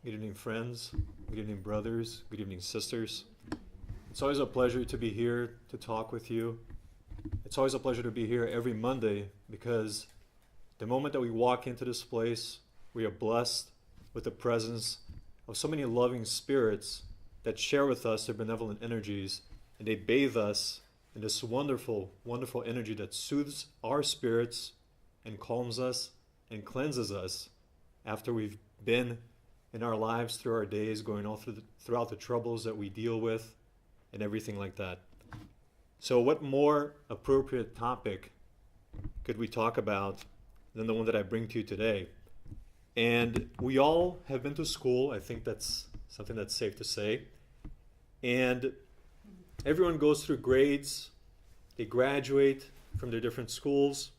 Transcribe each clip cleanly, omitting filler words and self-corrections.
Good evening, friends. Good evening, brothers. Good evening, sisters. It's always a pleasure to be here to talk with you. It's always a pleasure to be here every Monday because the moment that we walk into this place, we are blessed with the presence of so many loving spirits that share with us their benevolent energies, and they bathe us in this wonderful, wonderful energy that soothes our spirits and calms us and cleanses us after we've been in our lives through our days, going all throughout the troubles that we deal with and everything like that. So what more appropriate topic could we talk about than the one that I bring to you today? And we all have been to school. I think that's something that's safe to say. And everyone goes through grades. They graduate from their different schools.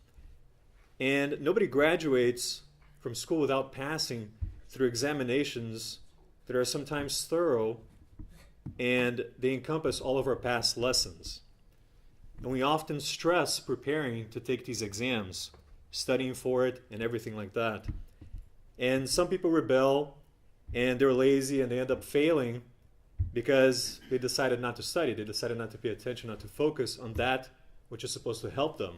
And nobody graduates from school without passing through examinations that are sometimes thorough, and they encompass all of our past lessons. And we often stress preparing to take these exams, studying for it, and everything like that. And some people rebel, and they're lazy, and they end up failing because they decided not to study. They decided not to pay attention, not to focus on that which is supposed to help them.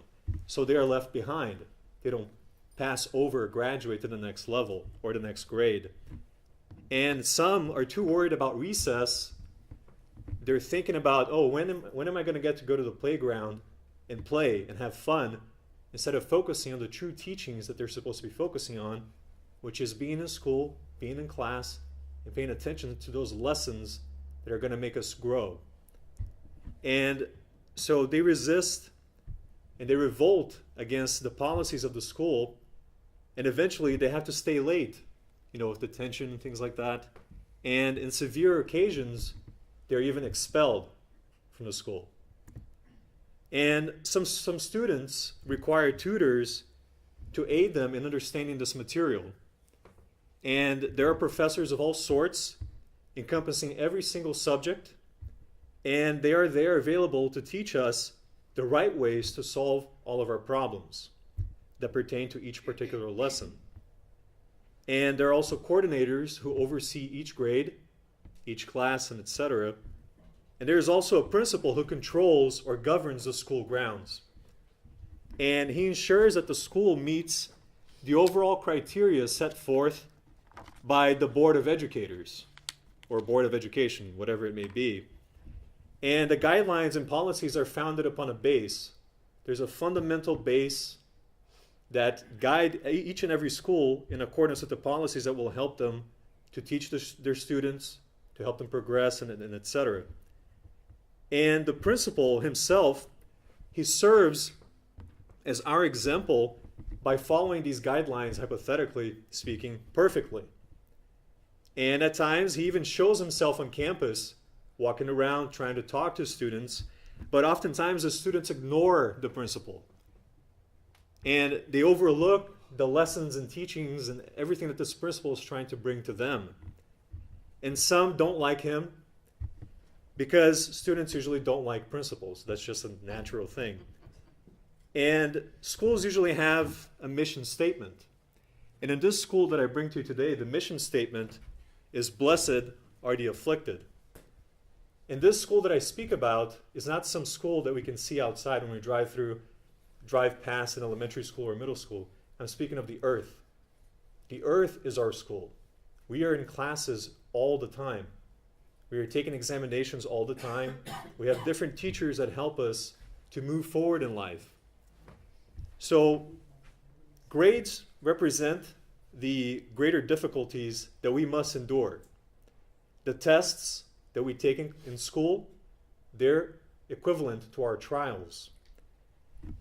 So they are left behind. They don't pass over or graduate to the next level or the next grade. And some are too worried about recess. They're thinking about, oh, when am I going to get to go to the playground and play and have fun, instead of focusing on the true teachings that they're supposed to be focusing on, which is being in school, being in class, and paying attention to those lessons that are going to make us grow. And so they resist and they revolt against the policies of the school, and eventually they have to stay late, with detention and things like that. And in severe occasions, they're even expelled from the school. And some students require tutors to aid them in understanding this material. And there are professors of all sorts encompassing every single subject, and they are there available to teach us the right ways to solve all of our problems that pertain to each particular lesson. And there are also coordinators who oversee each grade, each class, and etc. And there is also a principal who controls or governs the school grounds. And he ensures that the school meets the overall criteria set forth by the Board of Educators, or Board of Education, whatever it may be. And the guidelines and policies are founded upon a base. There's a fundamental base that guide each and every school in accordance with the policies that will help them to teach their students, to help them progress, and etc. And the principal himself, he serves as our example by following these guidelines, hypothetically speaking, perfectly. And at times, he even shows himself on campus, walking around trying to talk to students, but oftentimes the students ignore the principal. And they overlook the lessons and teachings and everything that this principal is trying to bring to them. And some don't like him because students usually don't like principals. That's just a natural thing. And schools usually have a mission statement. And in this school that I bring to you today, the mission statement is "Blessed are the afflicted." And this school that I speak about is not some school that we can see outside when we drive past an elementary school or middle school. I'm speaking of the earth. The earth is our school. We are in classes all the time. We are taking examinations all the time. We have different teachers that help us to move forward in life. So grades represent the greater difficulties that we must endure. The tests that we take in school, they're equivalent to our trials.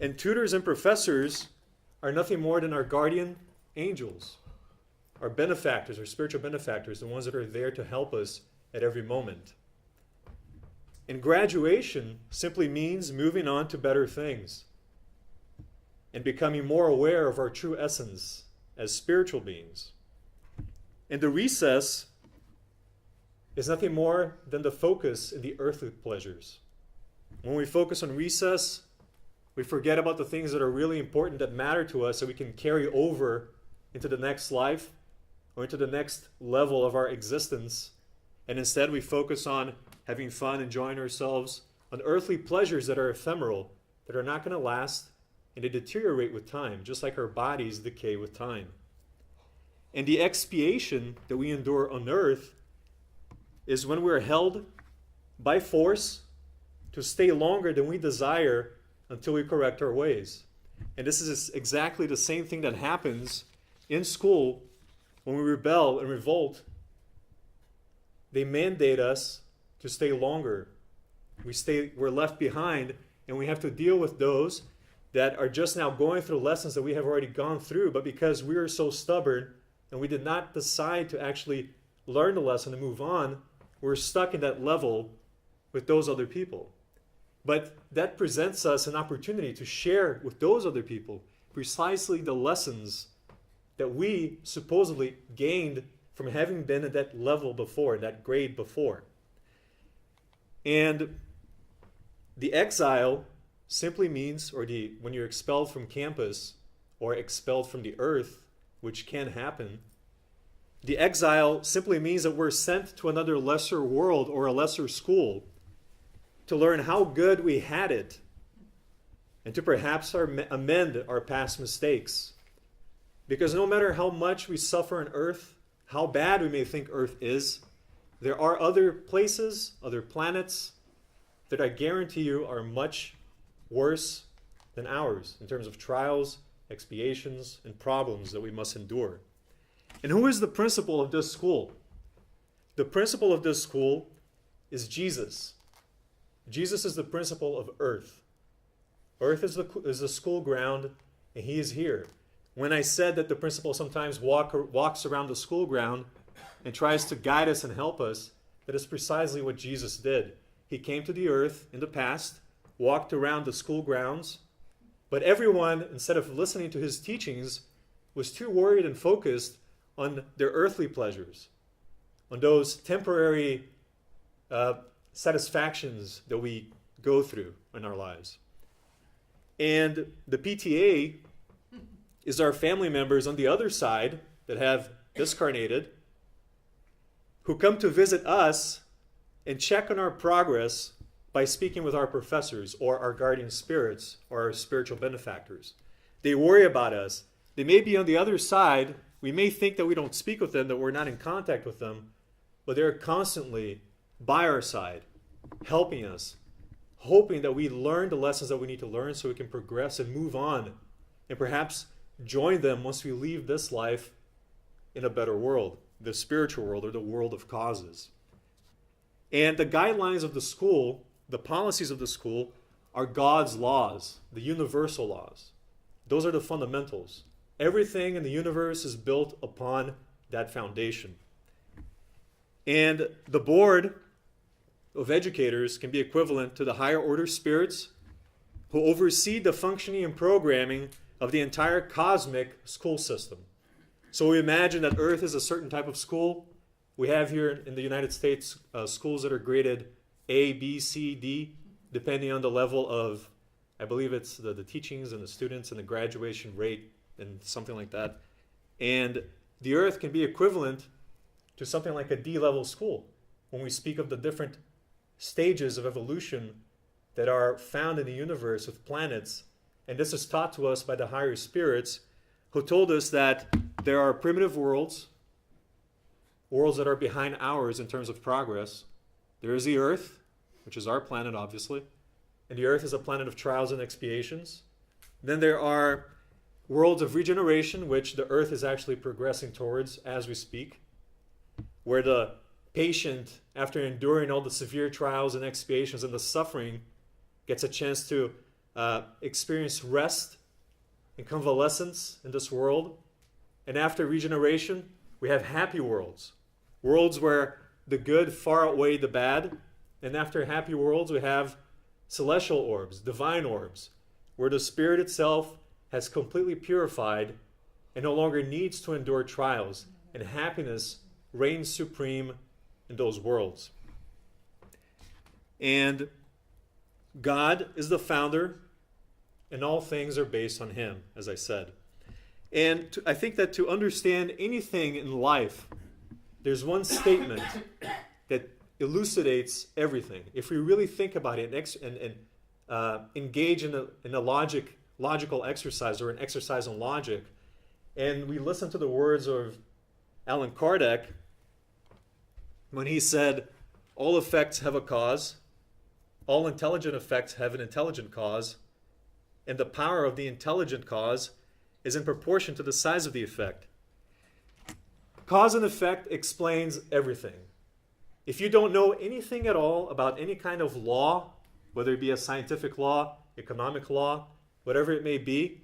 And tutors and professors are nothing more than our guardian angels, our benefactors, our spiritual benefactors, the ones that are there to help us at every moment. And graduation simply means moving on to better things and becoming more aware of our true essence as spiritual beings. And the recess is nothing more than the focus in the earthly pleasures. When we focus on recess, we forget about the things that are really important, that matter to us, so we can carry over into the next life or into the next level of our existence, and instead we focus on having fun, enjoying ourselves, on earthly pleasures that are ephemeral, that are not going to last, and they deteriorate with time, just like our bodies decay with time. And the expiation that we endure on earth is when we're held by force to stay longer than we desire until we correct our ways. And this is exactly the same thing that happens in school when we rebel and revolt. They mandate us to stay longer. We're left behind, and we have to deal with those that are just now going through lessons that we have already gone through, but because we are so stubborn and we did not decide to actually learn the lesson and move on, we're stuck in that level with those other people. But that presents us an opportunity to share with those other people precisely the lessons that we supposedly gained from having been at that level before, that grade before. And the exile simply means, when you're expelled from campus or expelled from the earth, which can happen, the exile simply means that we're sent to another lesser world or a lesser school to learn how good we had it and to perhaps amend our past mistakes. Because no matter how much we suffer on earth, how bad we may think earth is, there are other places, other planets that I guarantee you are much worse than ours in terms of trials, expiations, and problems that we must endure. And who is the principal of this school? The principal of this school is Jesus. Jesus is the principal of earth. Earth is the school ground, and he is here. When I said that the principal sometimes walks around the school ground and tries to guide us and help us, that is precisely what Jesus did. He came to the earth in the past, walked around the school grounds, but everyone, instead of listening to his teachings, was too worried and focused on their earthly pleasures, on those temporary satisfactions that we go through in our lives. And the PTA is our family members on the other side that have discarnated, who come to visit us and check on our progress by speaking with our professors or our guardian spirits or our spiritual benefactors. They worry about us. They may be on the other side. We may think that we don't speak with them, that we're not in contact with them, but they're constantly by our side, helping us, hoping that we learn the lessons that we need to learn so we can progress and move on, and perhaps join them once we leave this life in a better world, the spiritual world or the world of causes. And the guidelines of the school, the policies of the school, are God's laws, the universal laws. Those are the fundamentals. Everything in the universe is built upon that foundation. And the board of educators can be equivalent to the higher order spirits who oversee the functioning and programming of the entire cosmic school system. So we imagine that Earth is a certain type of school. We have here in the United States schools that are graded A, B, C, D, depending on the level of, I believe it's the teachings and the students and the graduation rate and something like that. And the Earth can be equivalent to something like a D-level school when we speak of the different stages of evolution that are found in the universe with planets. And this is taught to us by the higher spirits who told us that there are primitive worlds that are behind ours in terms of progress. There is the Earth, which is our planet, obviously. And the Earth is a planet of trials and expiations. Then there are worlds of regeneration, which the Earth is actually progressing towards as we speak, where the patient, after enduring all the severe trials and expiations and the suffering, gets a chance to experience rest and convalescence in this world. And after regeneration, we have happy worlds where the good far outweigh the bad. And after happy worlds, we have celestial orbs, divine orbs, where the spirit itself has completely purified and no longer needs to endure trials, and happiness reigns supreme in those worlds. And God is the founder, and all things are based on him, as I said. And I think that to understand anything in life, there's one statement that elucidates everything. If we really think about it and engage in a logical exercise or an exercise on logic, and we listen to the words of Allan Kardec when he said, all effects have a cause, all intelligent effects have an intelligent cause, and the power of the intelligent cause is in proportion to the size of the effect. Cause and effect explains everything. If you don't know anything at all about any kind of law, whether it be a scientific law, economic law, whatever it may be,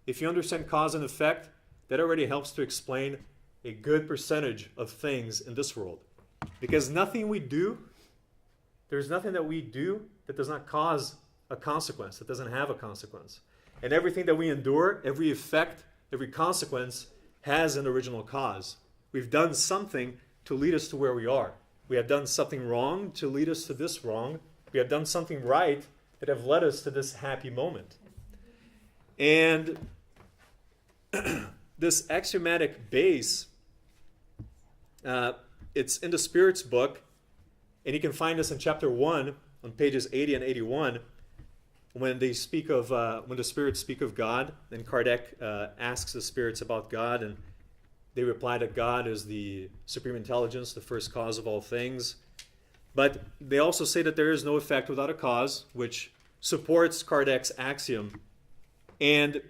if you understand cause and effect, that already helps to explain a good percentage of things in this world. Because nothing we do, there's nothing that we do that does not cause a consequence, that doesn't have a consequence. And everything that we endure, every effect, every consequence has an original cause. We've done something to lead us to where we are. We have done something wrong to lead us to this wrong. We have done something right that have led us to this happy moment. And this axiomatic base, it's in the Spirit's book, and you can find this in chapter 1 on pages 80 and 81. When they speak of, when the spirits speak of God, and Kardec asks the spirits about God, and they reply that God is the supreme intelligence, the first cause of all things. But they also say that there is no effect without a cause, which supports Kardec's axiom. And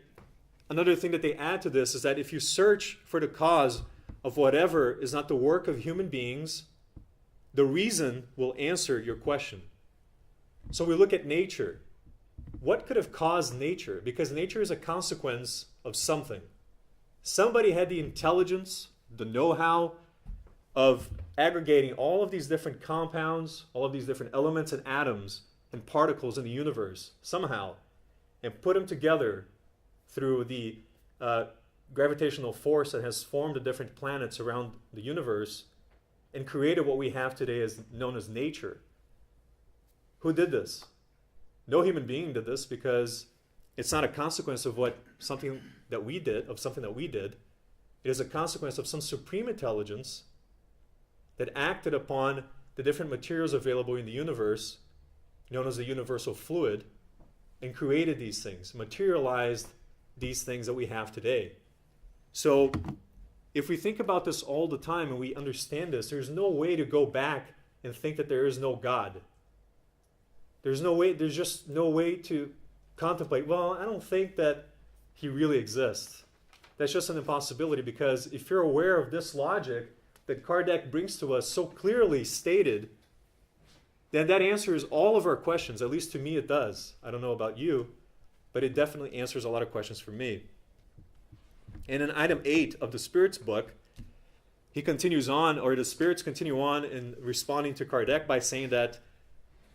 another thing that they add to this is that if you search for the cause of whatever is not the work of human beings, the reason will answer your question. So we look at nature. What could have caused nature? Because nature is a consequence of something. Somebody had the intelligence, the know-how of aggregating all of these different compounds, all of these different elements and atoms and particles in the universe somehow, and put them together through the gravitational force that has formed the different planets around the universe and created what we have today as known as nature. Who did this? No human being did this, because it's not a consequence of something that we did. It is a consequence of some supreme intelligence that acted upon the different materials available in the universe, known as the universal fluid, and created these things, materialized these things that we have today. So if we think about this all the time and we understand this, there's no way to go back and think that there is no God. There's just no way to contemplate, well, I don't think that he really exists. That's just an impossibility, because if you're aware of this logic that Kardec brings to us so clearly stated, then that answers all of our questions. At least to me it does. I don't know about you, but it definitely answers a lot of questions for me. And in item 8 of the Spirit's book, he continues on, or the Spirits continue on in responding to Kardec by saying that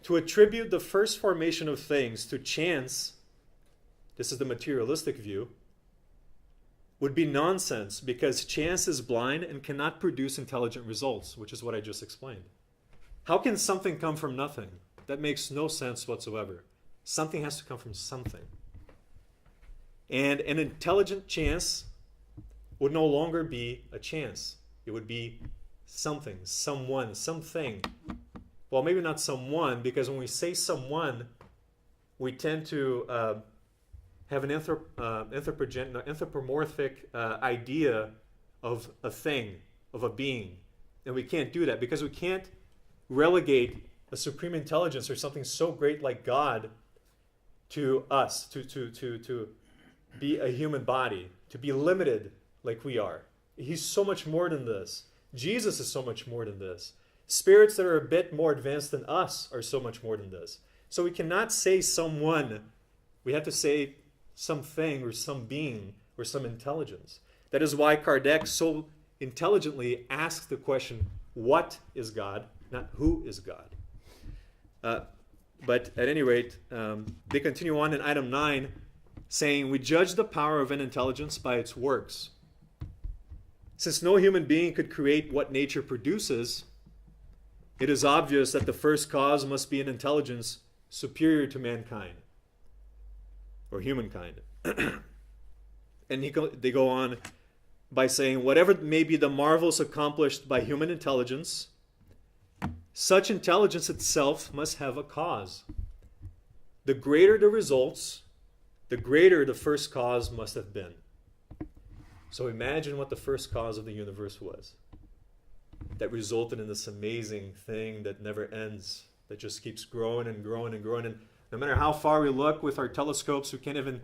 to attribute the first formation of things to chance, this is the materialistic view, would be nonsense, because chance is blind and cannot produce intelligent results, which is what I just explained. How can something come from nothing? That makes no sense whatsoever. Something has to come from something. And an intelligent chance would no longer be a chance. It would be something, someone, something. Well, maybe not someone, because when we say someone, we tend to have an anthropomorphic idea of a thing, of a being. And we can't do that, because we can't relegate a supreme intelligence or something so great like God to us, to be a human body, to be limited like we are. He's so much more than this. Jesus is so much more than this. Spirits that are a bit more advanced than us are so much more than this. So we cannot say someone. We have to say something or some being or some intelligence. That is why Kardec so intelligently asked the question, what is God, not who is God? But at any rate, they continue on in item 9, saying, we judge the power of an intelligence by its works. Since no human being could create what nature produces, it is obvious that the first cause must be an intelligence superior to mankind, or humankind. And they go on by saying, whatever may be the marvels accomplished by human intelligence, such intelligence itself must have a cause. The greater the results, the greater the first cause must have been. So imagine what the first cause of the universe was. That resulted in this amazing thing that never ends, that just keeps growing and growing and growing. And no matter how far we look with our telescopes, we can't even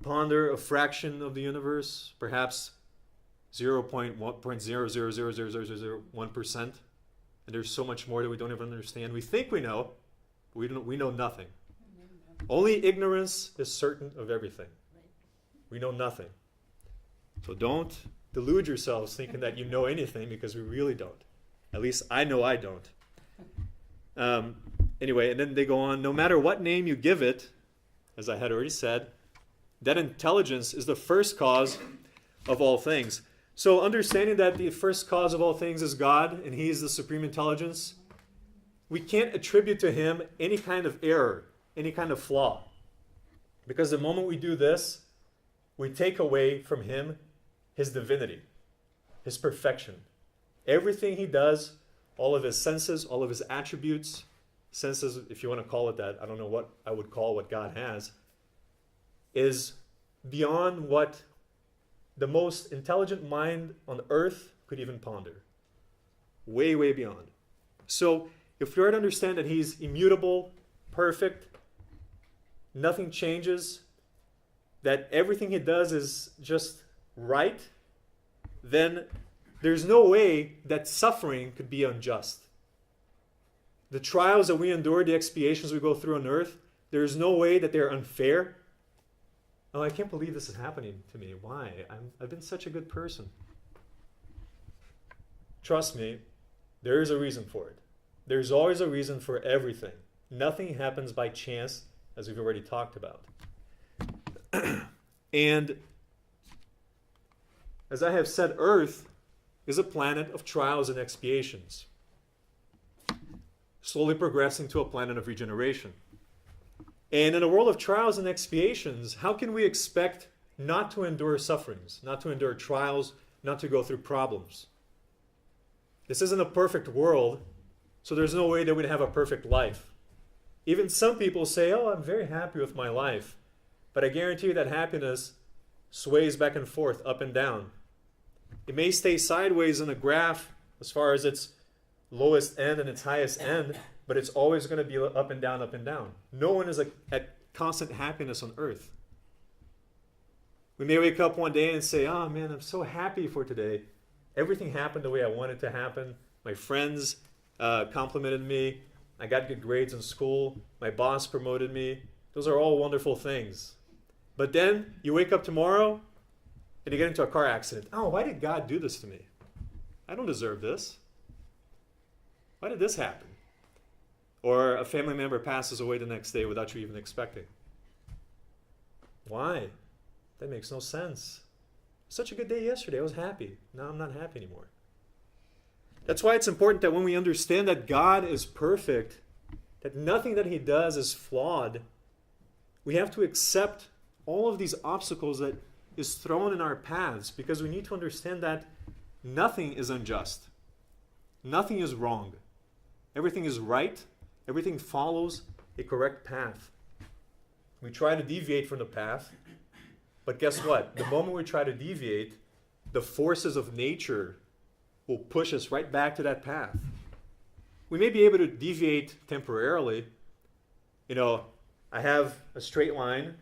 ponder a fraction of the universe, perhaps 0.0000001%. And there's so much more that we don't even understand. We think we know, but we know nothing. Only ignorance is certain of everything. We know nothing. So don't delude yourselves thinking that you know anything, because we really don't. At least I know I don't. Anyway, and then they go on, no matter what name you give it, as I had already said, that intelligence is the first cause of all things. So understanding that the first cause of all things is God, and He is the supreme intelligence, we can't attribute to Him any kind of error, any kind of flaw. Because the moment we do this, we take away from Him His divinity, His perfection. Everything He does, all of His senses, all of His attributes, senses, if you want to call it that, I don't know what I would call what God has, is beyond what the most intelligent mind on earth could even ponder. Way, way beyond. So if we are to understand that He's immutable, perfect, nothing changes, that everything He does is just right, then there's no way that suffering could be unjust. The trials that we endure, the expiations we go through on earth, there's no way that they're unfair. Oh, I can't believe this is happening to me. Why? I've been such a good person. Trust me, there is a reason for it. There's always a reason for everything. Nothing happens by chance, as we've already talked about. And as I have said, Earth is a planet of trials and expiations, slowly progressing to a planet of regeneration. And in a world of trials and expiations, how can we expect not to endure sufferings, not to endure trials, not to go through problems? This isn't a perfect world, so there's no way that we'd have a perfect life. Even some people say, oh, I'm very happy with my life. But I guarantee you that happiness sways back and forth, up and down. It may stay sideways in a graph as far as its lowest end and its highest end, but it's always going to be up and down, up and down. No one is at constant happiness on earth. We may wake up one day and say, oh man, I'm so happy for today. Everything happened the way I wanted it to happen. My friends complimented me. I got good grades in school. My boss promoted me. Those are all wonderful things. But then you wake up tomorrow and you get into a car accident. Oh, why did God do this to me? I don't deserve this. Why did this happen? Or a family member passes away the next day without you even expecting. Why? That makes no sense. Such a good day yesterday. I was happy. Now I'm not happy anymore. That's why it's important that when we understand that God is perfect, that nothing that He does is flawed, we have to accept all of these obstacles that is thrown in our paths, because we need to understand that nothing is unjust. Nothing is wrong. Everything is right. Everything follows a correct path. We try to deviate from the path, but guess what? The moment we try to deviate, the forces of nature will push us right back to that path. We may be able to deviate temporarily. You know, I have a straight line,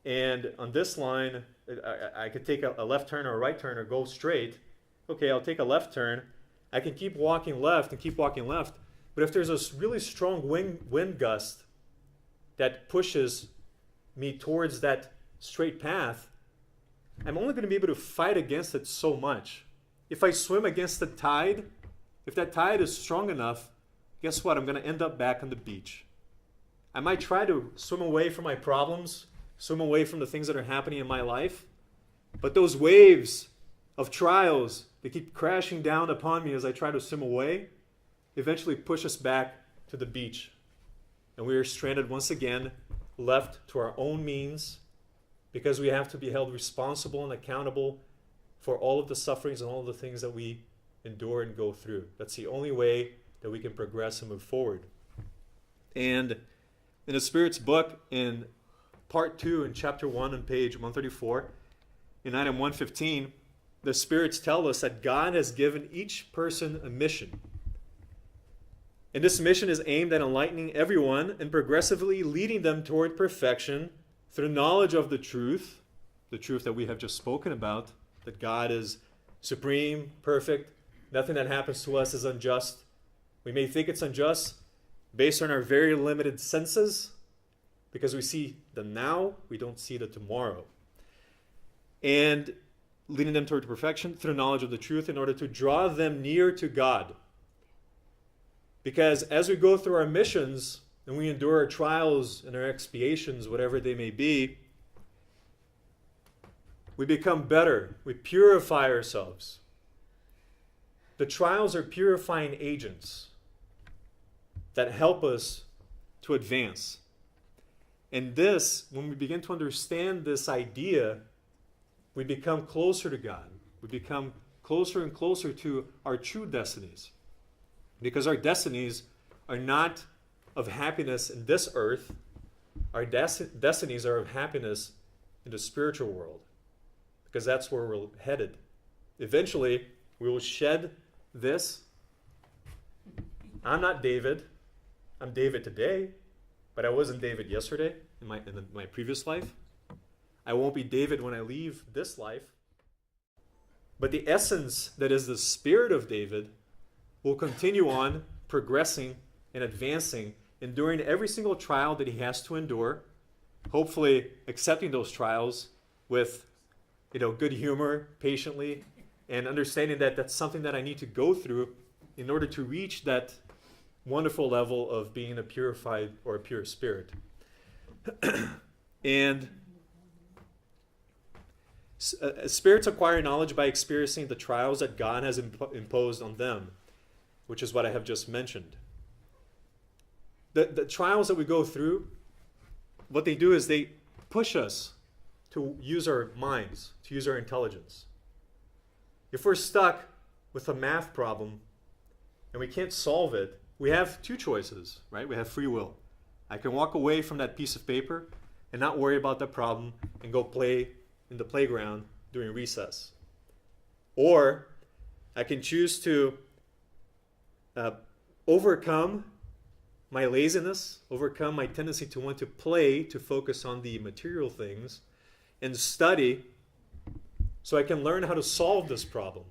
and on this line, I could take a left turn or a right turn or go straight. Okay, I'll take a left turn. I can keep walking left and keep walking left. But if there's a really strong wind gust that pushes me towards that straight path, I'm only going to be able to fight against it so much. If I swim against the tide, if that tide is strong enough, guess what? I'm going to end up back on the beach. I might try to swim away from my problems, swim away from the things that are happening in my life, but those waves of trials, they keep crashing down upon me as I try to swim away, eventually push us back to the beach. And we are stranded once again, left to our own means, because we have to be held responsible and accountable for all of the sufferings and all of the things that we endure and go through. That's the only way that we can progress and move forward. And in the Spirit's book, in part 2, in chapter 1 on page 134, in item 115, the Spirits tell us that God has given each person a mission. And this mission is aimed at enlightening everyone and progressively leading them toward perfection through knowledge of the truth that we have just spoken about, that God is supreme, perfect, nothing that happens to us is unjust. We may think it's unjust based on our very limited senses, because we see the now, we don't see the tomorrow. And leading them toward perfection through knowledge of the truth in order to draw them near to God. Because as we go through our missions and we endure our trials and our expiations, whatever they may be, we become better. We purify ourselves. The trials are purifying agents that help us to advance. And this, when we begin to understand this idea, we become closer to God. We become closer and closer to our true destinies. Because our destinies are not of happiness in this earth. Our destinies are of happiness in the spiritual world. Because that's where we're headed. Eventually, we will shed this. I'm not David. I'm David today, but I wasn't David yesterday in my previous life. I won't be David when I leave this life. But the essence that is the spirit of David will continue on progressing and advancing, enduring every single trial that he has to endure, hopefully accepting those trials with good humor, patiently, and understanding that that's something that I need to go through in order to reach that wonderful level of being a purified or a pure spirit. And spirits acquire knowledge by experiencing the trials that God has imposed on them, which is what I have just mentioned. The trials that we go through, what they do is they push us to use our minds, to use our intelligence. If we're stuck with a math problem and we can't solve it, we have two choices, right? We have free will. I can walk away from that piece of paper and not worry about the problem and go play in the playground during recess. Or I can choose to overcome my laziness, overcome my tendency to want to play, to focus on the material things, and study so I can learn how to solve this problem.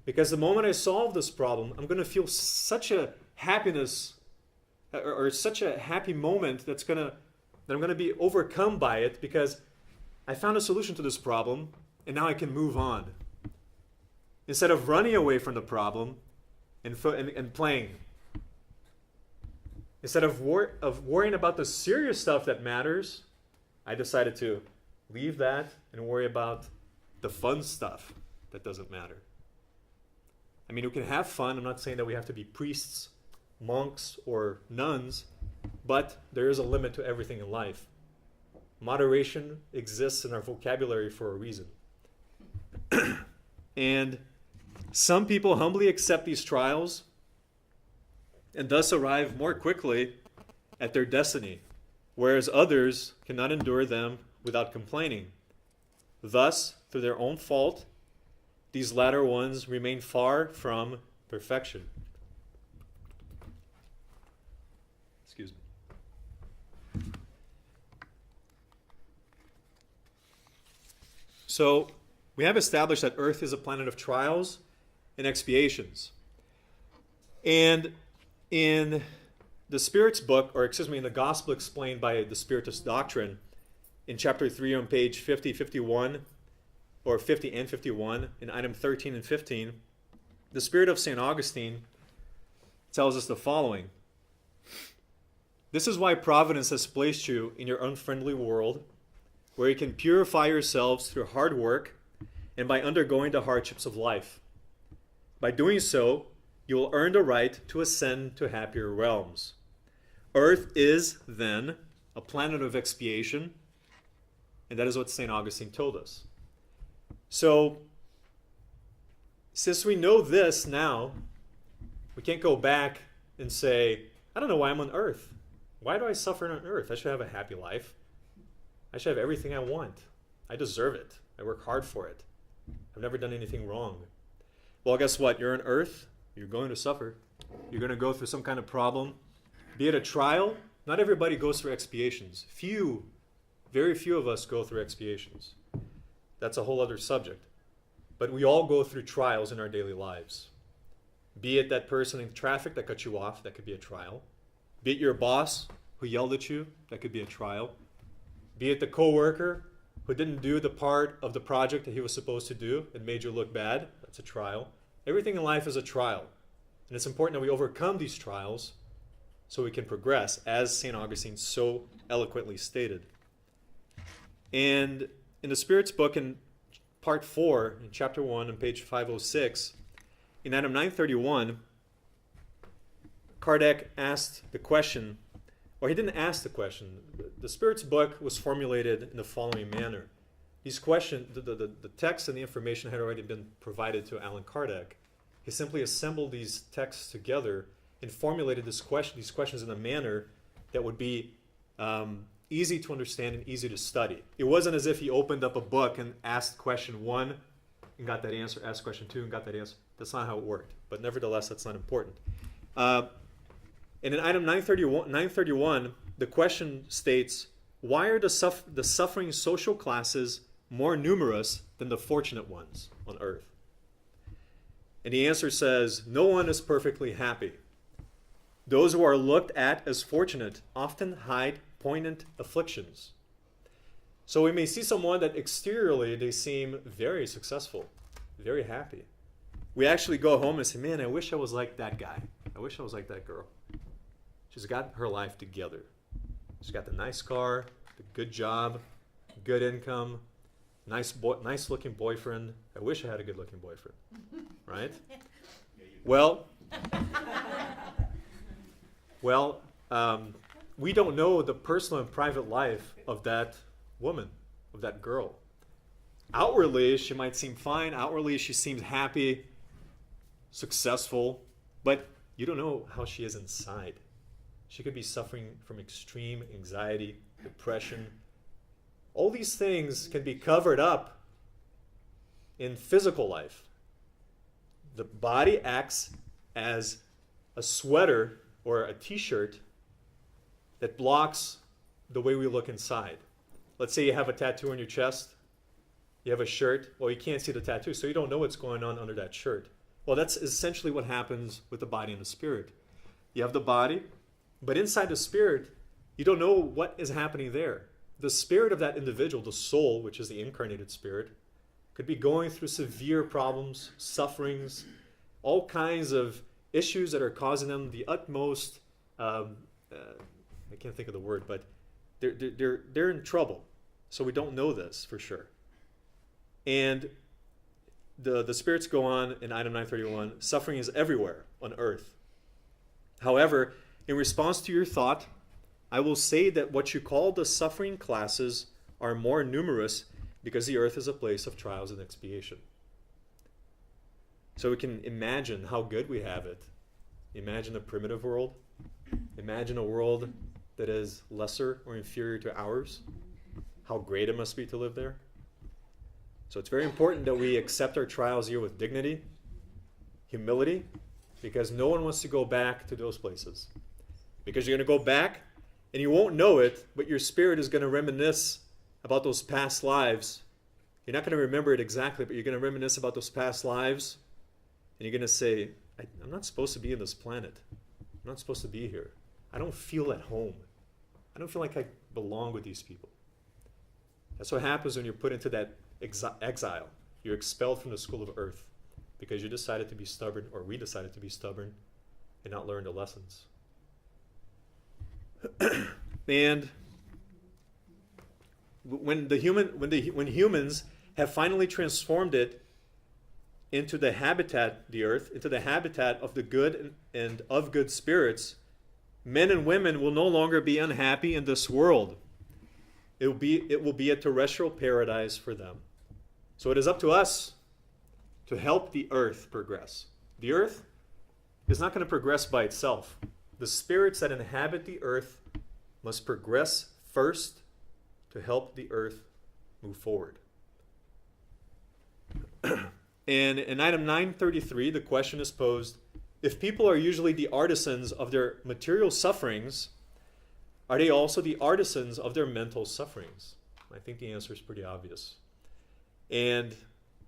Because the moment I solve this problem, I'm going to feel such a happiness or such a happy moment that I'm going to be overcome by it, because I found a solution to this problem and now I can move on. Instead of running away from the problem and playing. Instead of worrying about the serious stuff that matters, I decided to leave that and worry about the fun stuff that doesn't matter. I mean, we can have fun. I'm not saying that we have to be priests, monks, or nuns, but there is a limit to everything in life. Moderation exists in our vocabulary for a reason. And some people humbly accept these trials and thus arrive more quickly at their destiny, whereas others cannot endure them without complaining. Thus, through their own fault, these latter ones remain far from perfection. Excuse me. So, we have established that Earth is a planet of trials and expiations. And in the Spirit's book, in the Gospel explained by the Spiritist Doctrine, in chapter 3 on page 50, 51, or 50 and 51, in item 13 and 15, the Spirit of St. Augustine tells us the following. This is why Providence has placed you in your unfriendly world, where you can purify yourselves through hard work and by undergoing the hardships of life. By doing so, you will earn the right to ascend to happier realms. Earth is, then, a planet of expiation, And that is what St. Augustine told us. So, since we know this now, we can't go back and say, I don't know why I'm on earth. Why do I suffer on earth? I should have a happy life. I should have everything I want. I deserve it. I work hard for it. I've never done anything wrong. Well, guess what? You're on earth. You're going to suffer. You're going to go through some kind of problem. Be it a trial. Not everybody goes through expiations. Very few of us go through expiations. That's a whole other subject. But we all go through trials in our daily lives. Be it that person in traffic that cut you off, that could be a trial. Be it your boss who yelled at you, that could be a trial. Be it the coworker who didn't do the part of the project that he was supposed to do and made you look bad, that's a trial. Everything in life is a trial. And it's important that we overcome these trials so we can progress, as St. Augustine so eloquently stated. And in the Spirit's book, in part 4, in chapter 1, on page 506, in item 931, Kardec asked the question, or he didn't ask the question. The Spirit's book was formulated in the following manner. These questions, the text and the information had already been provided to Allan Kardec. He simply assembled these texts together and formulated these questions in a manner that would be easy to understand and easy to study. It wasn't as if he opened up a book and asked question 1 and got that answer, asked question 2 and got that answer. That's not how it worked. But nevertheless, that's not important. And in item 931, the question states, why are the suffering social classes more numerous than the fortunate ones on earth? And the answer says, no one is perfectly happy. Those who are looked at as fortunate often hide poignant afflictions. So we may see someone that exteriorly they seem very successful, very happy. We actually go home and say, man, I wish I was like that guy. I wish I was like that girl. She's got her life together. She's got the nice car, the good job, good income, nice looking boyfriend. I wish I had a good looking boyfriend, right? Well, we don't know the personal and private life of that woman, of that girl. Outwardly, she might seem fine. Outwardly, she seems happy, successful, but you don't know how she is inside. She could be suffering from extreme anxiety, depression. All these things can be covered up in physical life. The body acts as a sweater or a t-shirt that blocks the way we look inside. Let's say you have a tattoo on your chest. You have a shirt. Well, you can't see the tattoo, so you don't know what's going on under that shirt. Well, that's essentially what happens with the body and the spirit. You have the body, but inside the spirit, you don't know what is happening there. The spirit of that individual, the soul, which is the incarnated spirit, could be going through severe problems, sufferings, all kinds of issues that are causing them the utmost, I can't think of the word, but they're in trouble. So we don't know this for sure. And the spirits go on in item 931, suffering is everywhere on earth. However, in response to your thought, I will say that what you call the suffering classes are more numerous because the earth is a place of trials and expiation. So we can imagine how good we have it. Imagine a primitive world. Imagine a world that is lesser or inferior to ours. How great it must be to live there. So it's very important that we accept our trials here with dignity, humility, because no one wants to go back to those places. Because you're going to go back and you won't know it, but your spirit is going to reminisce about those past lives. You're not going to remember it exactly, but you're going to reminisce about those past lives. And you're going to say, I'm not supposed to be on this planet. I'm not supposed to be here. I don't feel at home. I don't feel like I belong with these people. That's what happens when you're put into that exile. You're expelled from the school of earth because you decided to be stubborn, or we decided to be stubborn and not learn the lessons. And when humans have finally transformed it into the habitat, the earth, into the habitat of the good and of good spirits, men and women will no longer be unhappy in this world. it will be a terrestrial paradise for them. So it is up to us to help the earth progress. The earth is not going to progress by itself. The spirits that inhabit the earth must progress first to help the earth move forward. And in item 933, the question is posed, if people are usually the artisans of their material sufferings, are they also the artisans of their mental sufferings? I think the answer is pretty obvious. And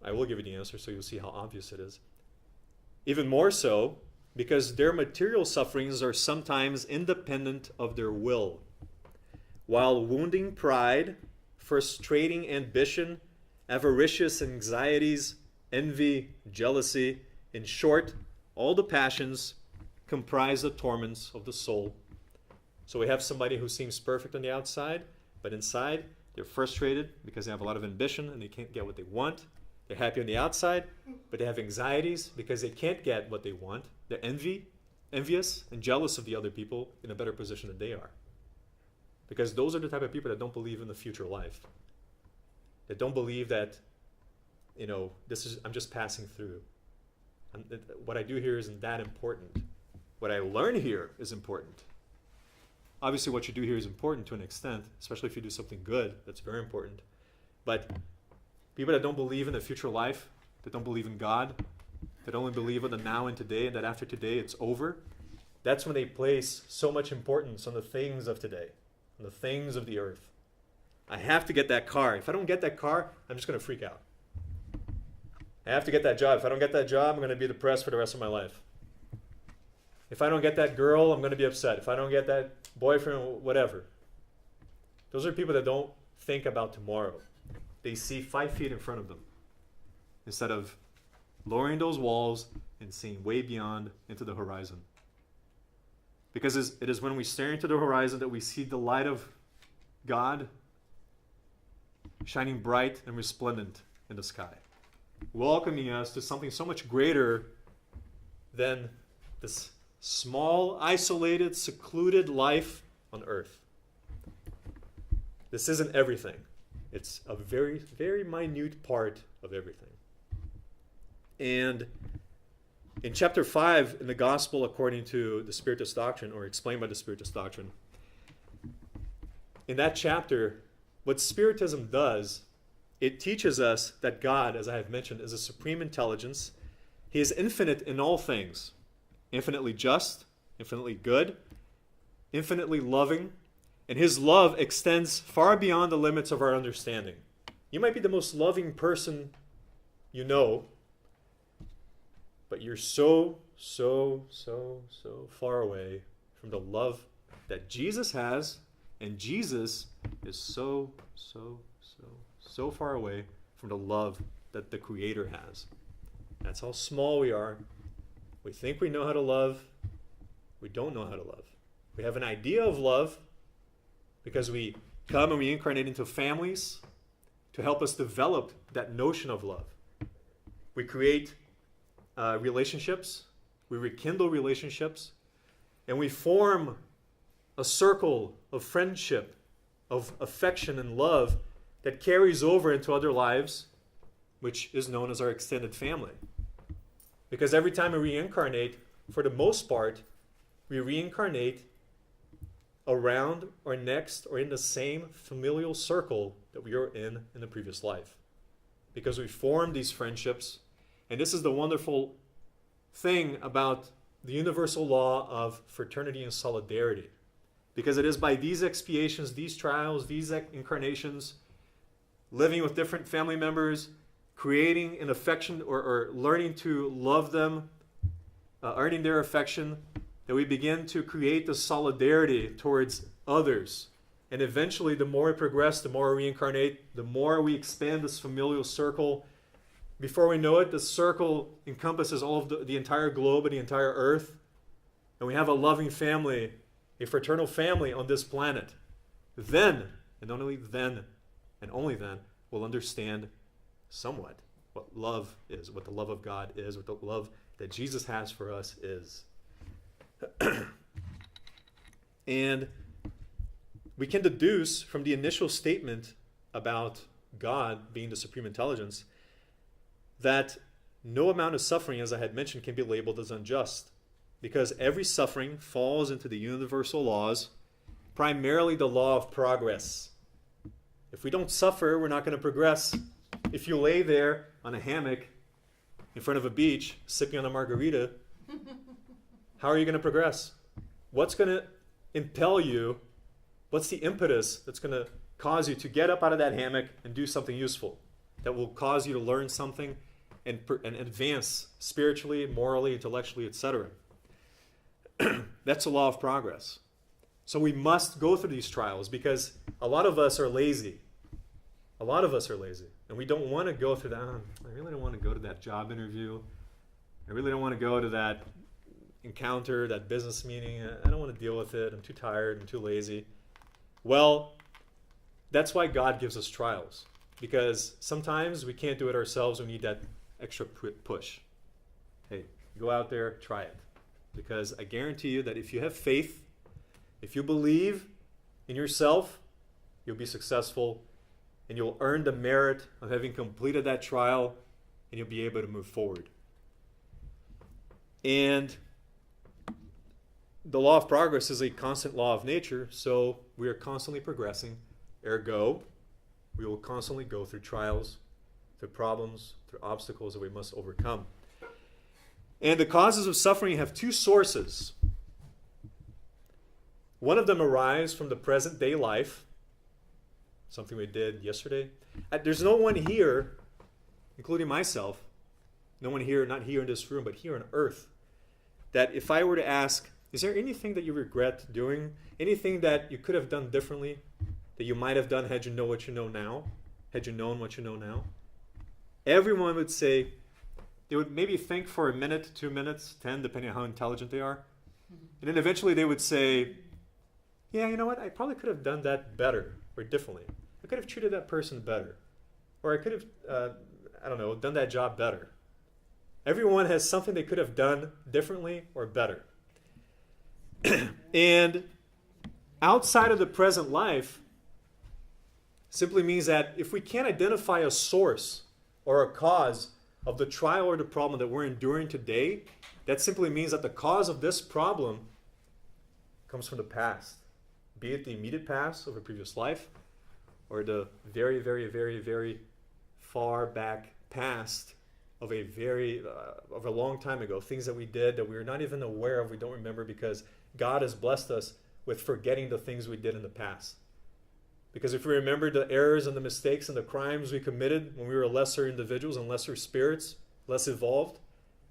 I will give you the answer so you'll see how obvious it is. Even more so, because their material sufferings are sometimes independent of their will, while wounding pride, frustrating ambition, avaricious anxieties, envy, jealousy, in short, all the passions comprise the torments of the soul. So we have somebody who seems perfect on the outside, but inside they're frustrated because they have a lot of ambition and they can't get what they want. They're happy on the outside, but they have anxieties because they can't get what they want. They're envious and jealous of the other people in a better position than they are. Because those are the type of people that don't believe in the future life. That don't believe that, I'm just passing through. What I do here isn't that important. What I learn here is important. Obviously, what you do here is important to an extent, especially if you do something good. That's very important. But people that don't believe in the future life, that don't believe in God, that only believe in the now and today, and that after today it's over, that's when they place so much importance on the things of today, on the things of the earth. I have to get that car. If I don't get that car, I'm just going to freak out. I have to get that job. If I don't get that job, I'm going to be depressed for the rest of my life. If I don't get that girl, I'm going to be upset. If I don't get that boyfriend, whatever. Those are people that don't think about tomorrow. They see 5 feet in front of them instead of lowering those walls and seeing way beyond into the horizon. Because it is when we stare into the horizon that we see the light of God shining bright and resplendent in the sky, welcoming us to something so much greater than this small, isolated, secluded life on earth. This isn't everything. It's a very, very minute part of everything. And in chapter 5 in the Gospel according to the Spiritist Doctrine, or explained by the Spiritist Doctrine, in that chapter, what Spiritism does, it teaches us that God, as I have mentioned, is a supreme intelligence. He is infinite in all things, infinitely just, infinitely good, infinitely loving, and his love extends far beyond the limits of our understanding. You might be the most loving person you know, but you're so far away from the love that Jesus has, and Jesus is so far away from the love that the Creator has. That's how small we are. We think we know how to love. We don't know how to love. We have an idea of love because we come and we incarnate into families to help us develop that notion of love. We create relationships. We rekindle relationships. And we form a circle of friendship, of affection and love that carries over into other lives, which is known as our extended family. Because every time we reincarnate, for the most part, we reincarnate around or next or in the same familial circle that we were in the previous life. Because we form these friendships, and this is the wonderful thing about the universal law of fraternity and solidarity. Because it is by these expiations, these trials, these incarnations, living with different family members, creating an affection or learning to love them, earning their affection, that we begin to create the solidarity towards others. And eventually, the more we progress, the more we reincarnate, the more we expand this familial circle. Before we know it, the circle encompasses all of the entire globe and the entire earth. And we have a loving family, a fraternal family on this planet. Then, and only then, and only then, we'll understand somewhat what love is, what the love of God is, what the love that Jesus has for us is. And we can deduce from the initial statement about God being the supreme intelligence that no amount of suffering, as I had mentioned, can be labeled as unjust, because every suffering falls into the universal laws, primarily the law of progress. If we don't suffer, we're not going to progress. If you lay there on a hammock in front of a beach, sipping on a margarita, how are you going to progress? What's going to impel you? What's the impetus that's going to cause you to get up out of that hammock and do something useful that will cause you to learn something and advance spiritually, morally, intellectually, etc.? That's the law of progress. So we must go through these trials because a lot of us are lazy. A lot of us are lazy. And we don't want to go through that. I really don't want to go to that job interview. I really don't want to go to that encounter, that business meeting. I don't want to deal with it. I'm too tired. I'm too lazy. Well, that's why God gives us trials. Because sometimes we can't do it ourselves. We need that extra push. Hey, go out there, try it. Because I guarantee you that if you have faith, if you believe in yourself, you'll be successful and you'll earn the merit of having completed that trial and you'll be able to move forward. And the law of progress is a constant law of nature, so we are constantly progressing. Ergo, we will constantly go through trials, through problems, through obstacles that we must overcome. And the causes of suffering have two sources. One of them arises from the present day life, something we did yesterday. There's no one here, including myself, no one here, not here in this room, but here on earth, that if I were to ask, is there anything that you regret doing? Anything that you could have done differently, that you might have done had you known what you know now? Had you known what you know now? Everyone would say, they would maybe think for a minute, 2 minutes, 10, depending on how intelligent they are. And then eventually they would say, yeah, you know what? I probably could have done that better or differently. I could have treated that person better. Or I could have, done that job better. Everyone has something they could have done differently or better. And outside of the present life simply means that if we can't identify a source or a cause of the trial or the problem that we're enduring today, that simply means that the cause of this problem comes from the past, be it the immediate past of a previous life or the very, very, very, very far back past of a long time ago, things that we did that we're not even aware of, we don't remember, because God has blessed us with forgetting the things we did in the past. Because if we remember the errors and the mistakes and the crimes we committed when we were lesser individuals and lesser spirits, less evolved,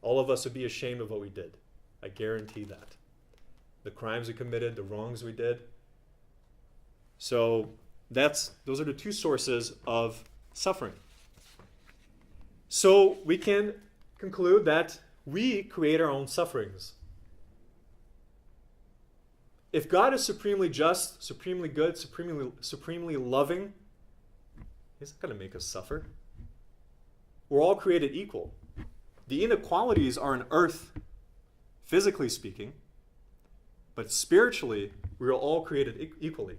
all of us would be ashamed of what we did. I guarantee that. The crimes we committed, the wrongs we did. So those are the two sources of suffering. So we can conclude that we create our own sufferings. If God is supremely just, supremely good, supremely loving, He's not going to make us suffer. We're all created equal. The inequalities are on earth, physically speaking, but spiritually, we are all created equally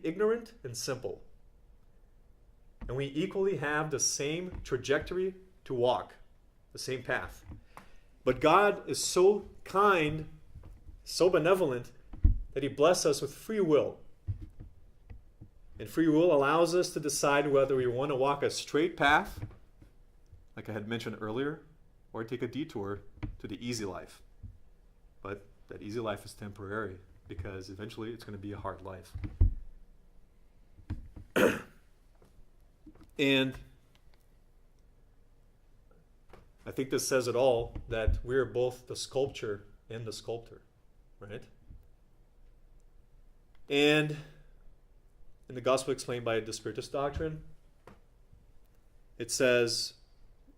ignorant and simple. And we equally have the same trajectory to walk, the same path. But God is so kind, so benevolent, that He blesses us with free will. And free will allows us to decide whether we want to walk a straight path, like I had mentioned earlier, or take a detour to the easy life. But that easy life is temporary, because eventually it's going to be a hard life. And I think this says it all, that we're both the sculptor and the sculptor, right? And in the Gospel explained by the Spiritist Doctrine, it says,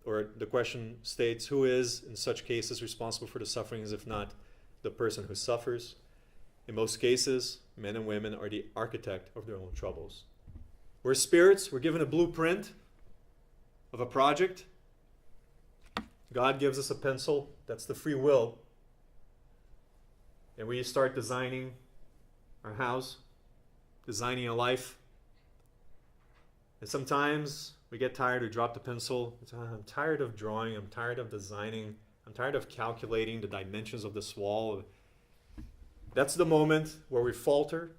or the question states, who is in such cases responsible for the sufferings if not the person who suffers? In most cases, men and women are the architect of their own troubles. We're spirits, we're given a blueprint of a project. God gives us a pencil, that's the free will. And we start designing our house, designing a life. And sometimes we get tired, we drop the pencil. I'm tired of drawing, I'm tired of designing, I'm tired of calculating the dimensions of this wall. That's the moment where we falter,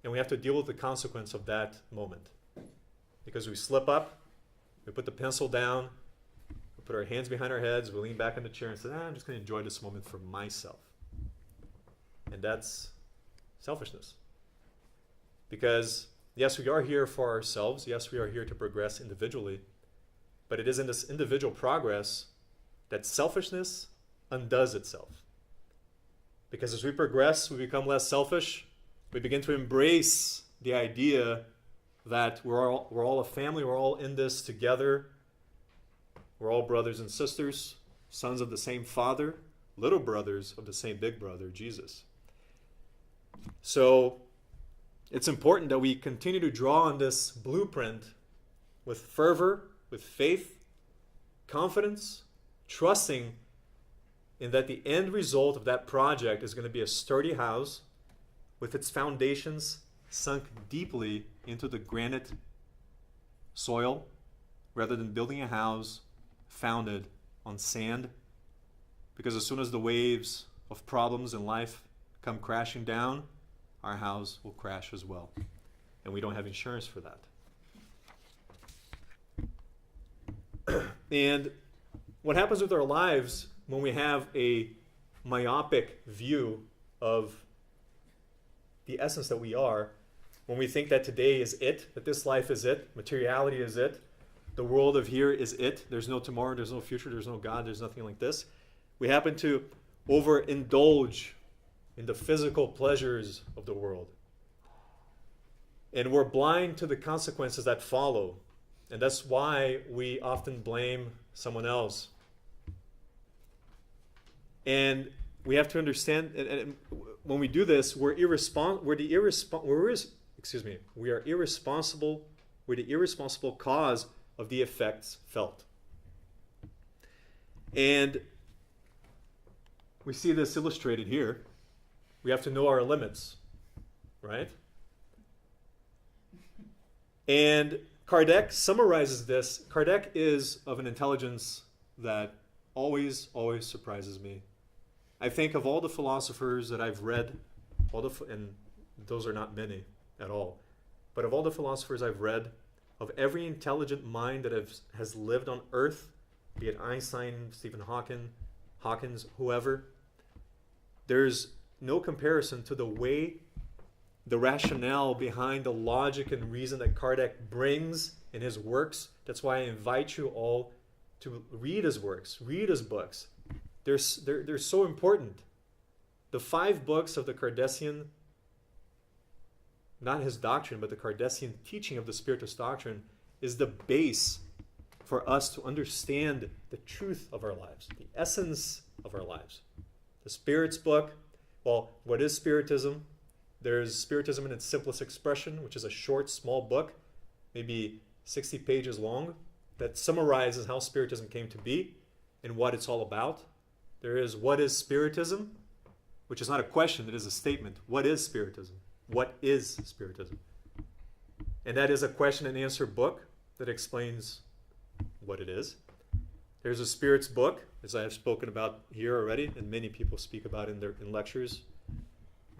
and we have to deal with the consequence of that moment. Because we slip up, we put the pencil down, we put our hands behind our heads, we lean back in the chair and say, I'm just going to enjoy this moment for myself. And that's selfishness. Because yes, we are here for ourselves. Yes, we are here to progress individually. But it is in this individual progress that selfishness undoes itself. Because as we progress, we become less selfish. We begin to embrace the idea that we're all a family. We're all in this together. We're all brothers and sisters, sons of the same Father, little brothers of the same big brother, Jesus. So it's important that we continue to draw on this blueprint with fervor, with faith, confidence, trusting in that the end result of that project is going to be a sturdy house with its foundations sunk deeply into the granite soil, rather than building a house founded on sand. Because as soon as the waves of problems in life come crashing down, our house will crash as well. And we don't have insurance for that. And what happens with our lives when we have a myopic view of the essence that we are, when we think that today is it, that this life is it, materiality is it, the world of here is it, there's no tomorrow, there's no future, there's no God, there's nothing like this. We happen to overindulge in the physical pleasures of the world. And we're blind to the consequences that follow. And that's why we often blame someone else. And we have to understand, and when we do this, we're the irresponsible cause of the effects felt. And we see this illustrated here. We have to know our limits, right? And Kardec summarizes this. Kardec is of an intelligence that always surprises me. I think of all the philosophers that I've read, and those are not many at all, but of all the philosophers I've read, of every intelligent mind that has lived on earth, be it Einstein, Stephen Hawkins, whoever, there's no comparison to the way, the rationale behind the logic and reason that Kardec brings in his works. That's why I invite you all to read his works, read his books. They're so important. The 5 books of the Kardecian, not his doctrine, but the Kardecian teaching of the Spiritist Doctrine, is the base for us to understand the truth of our lives, the essence of our lives. The Spirit's book, well, what is Spiritism? There's Spiritism in its simplest expression, which is a short, small book, maybe 60 pages long, that summarizes how Spiritism came to be and what it's all about. There is What is Spiritism? Which is not a question, it is a statement. What is Spiritism? What is Spiritism? And that is a question and answer book that explains what it is. There's a Spirit's book, as I have spoken about here already, and many people speak about in lectures.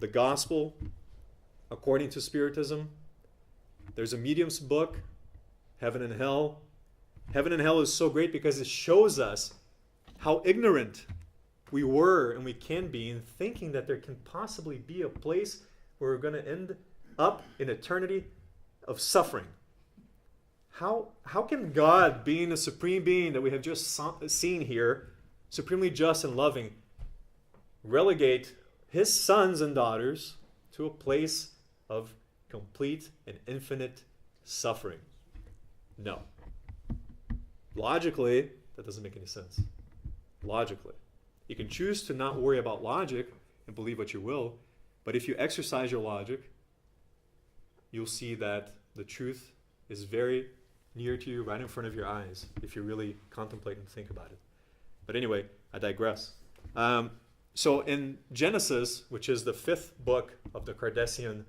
The Gospel, according to Spiritism. There's a medium's book, Heaven and Hell. Heaven and Hell is so great because it shows us how ignorant we were and we can be in thinking that there can possibly be a place where we're going to end up in eternity of suffering. How can God, being a supreme being that we have just seen here, supremely just and loving, relegate his sons and daughters to a place of complete and infinite suffering? No. Logically, that doesn't make any sense. Logically. You can choose to not worry about logic and believe what you will, but if you exercise your logic, you'll see that the truth is very near to you, right in front of your eyes, if you really contemplate and think about it. But anyway, I digress. So in Genesis, which is the 5th book of the Kardecian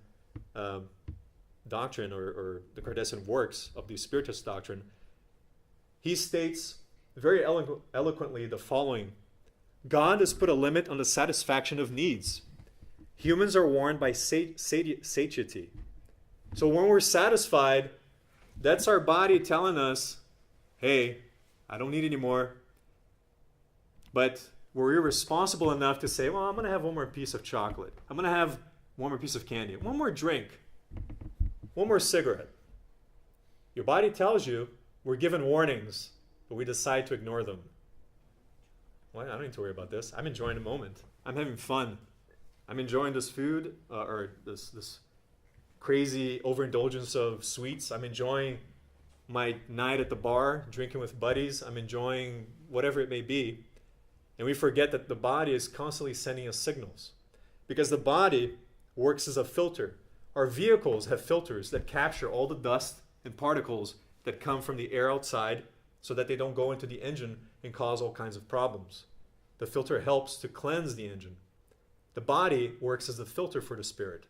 doctrine or the Cartesian works of the Spiritist doctrine, he states very eloquently the following: God has put a limit on the satisfaction of needs. Humans are warned by satiety. So when we're satisfied, that's our body telling us, hey, I don't need any more. But we're irresponsible enough to say, well, I'm going to have one more piece of chocolate. I'm going to have one more piece of candy. One more drink. One more cigarette. Your body tells you, we're given warnings, but we decide to ignore them. Well, I don't need to worry about this. I'm enjoying the moment. I'm having fun. I'm enjoying this food or this crazy overindulgence of sweets. I'm enjoying my night at the bar, drinking with buddies. I'm enjoying whatever it may be. And we forget that the body is constantly sending us signals, because the body works as a filter. Our vehicles have filters that capture all the dust and particles that come from the air outside so that they don't go into the engine and cause all kinds of problems. The filter helps to cleanse the engine. The body works as the filter for the spirit.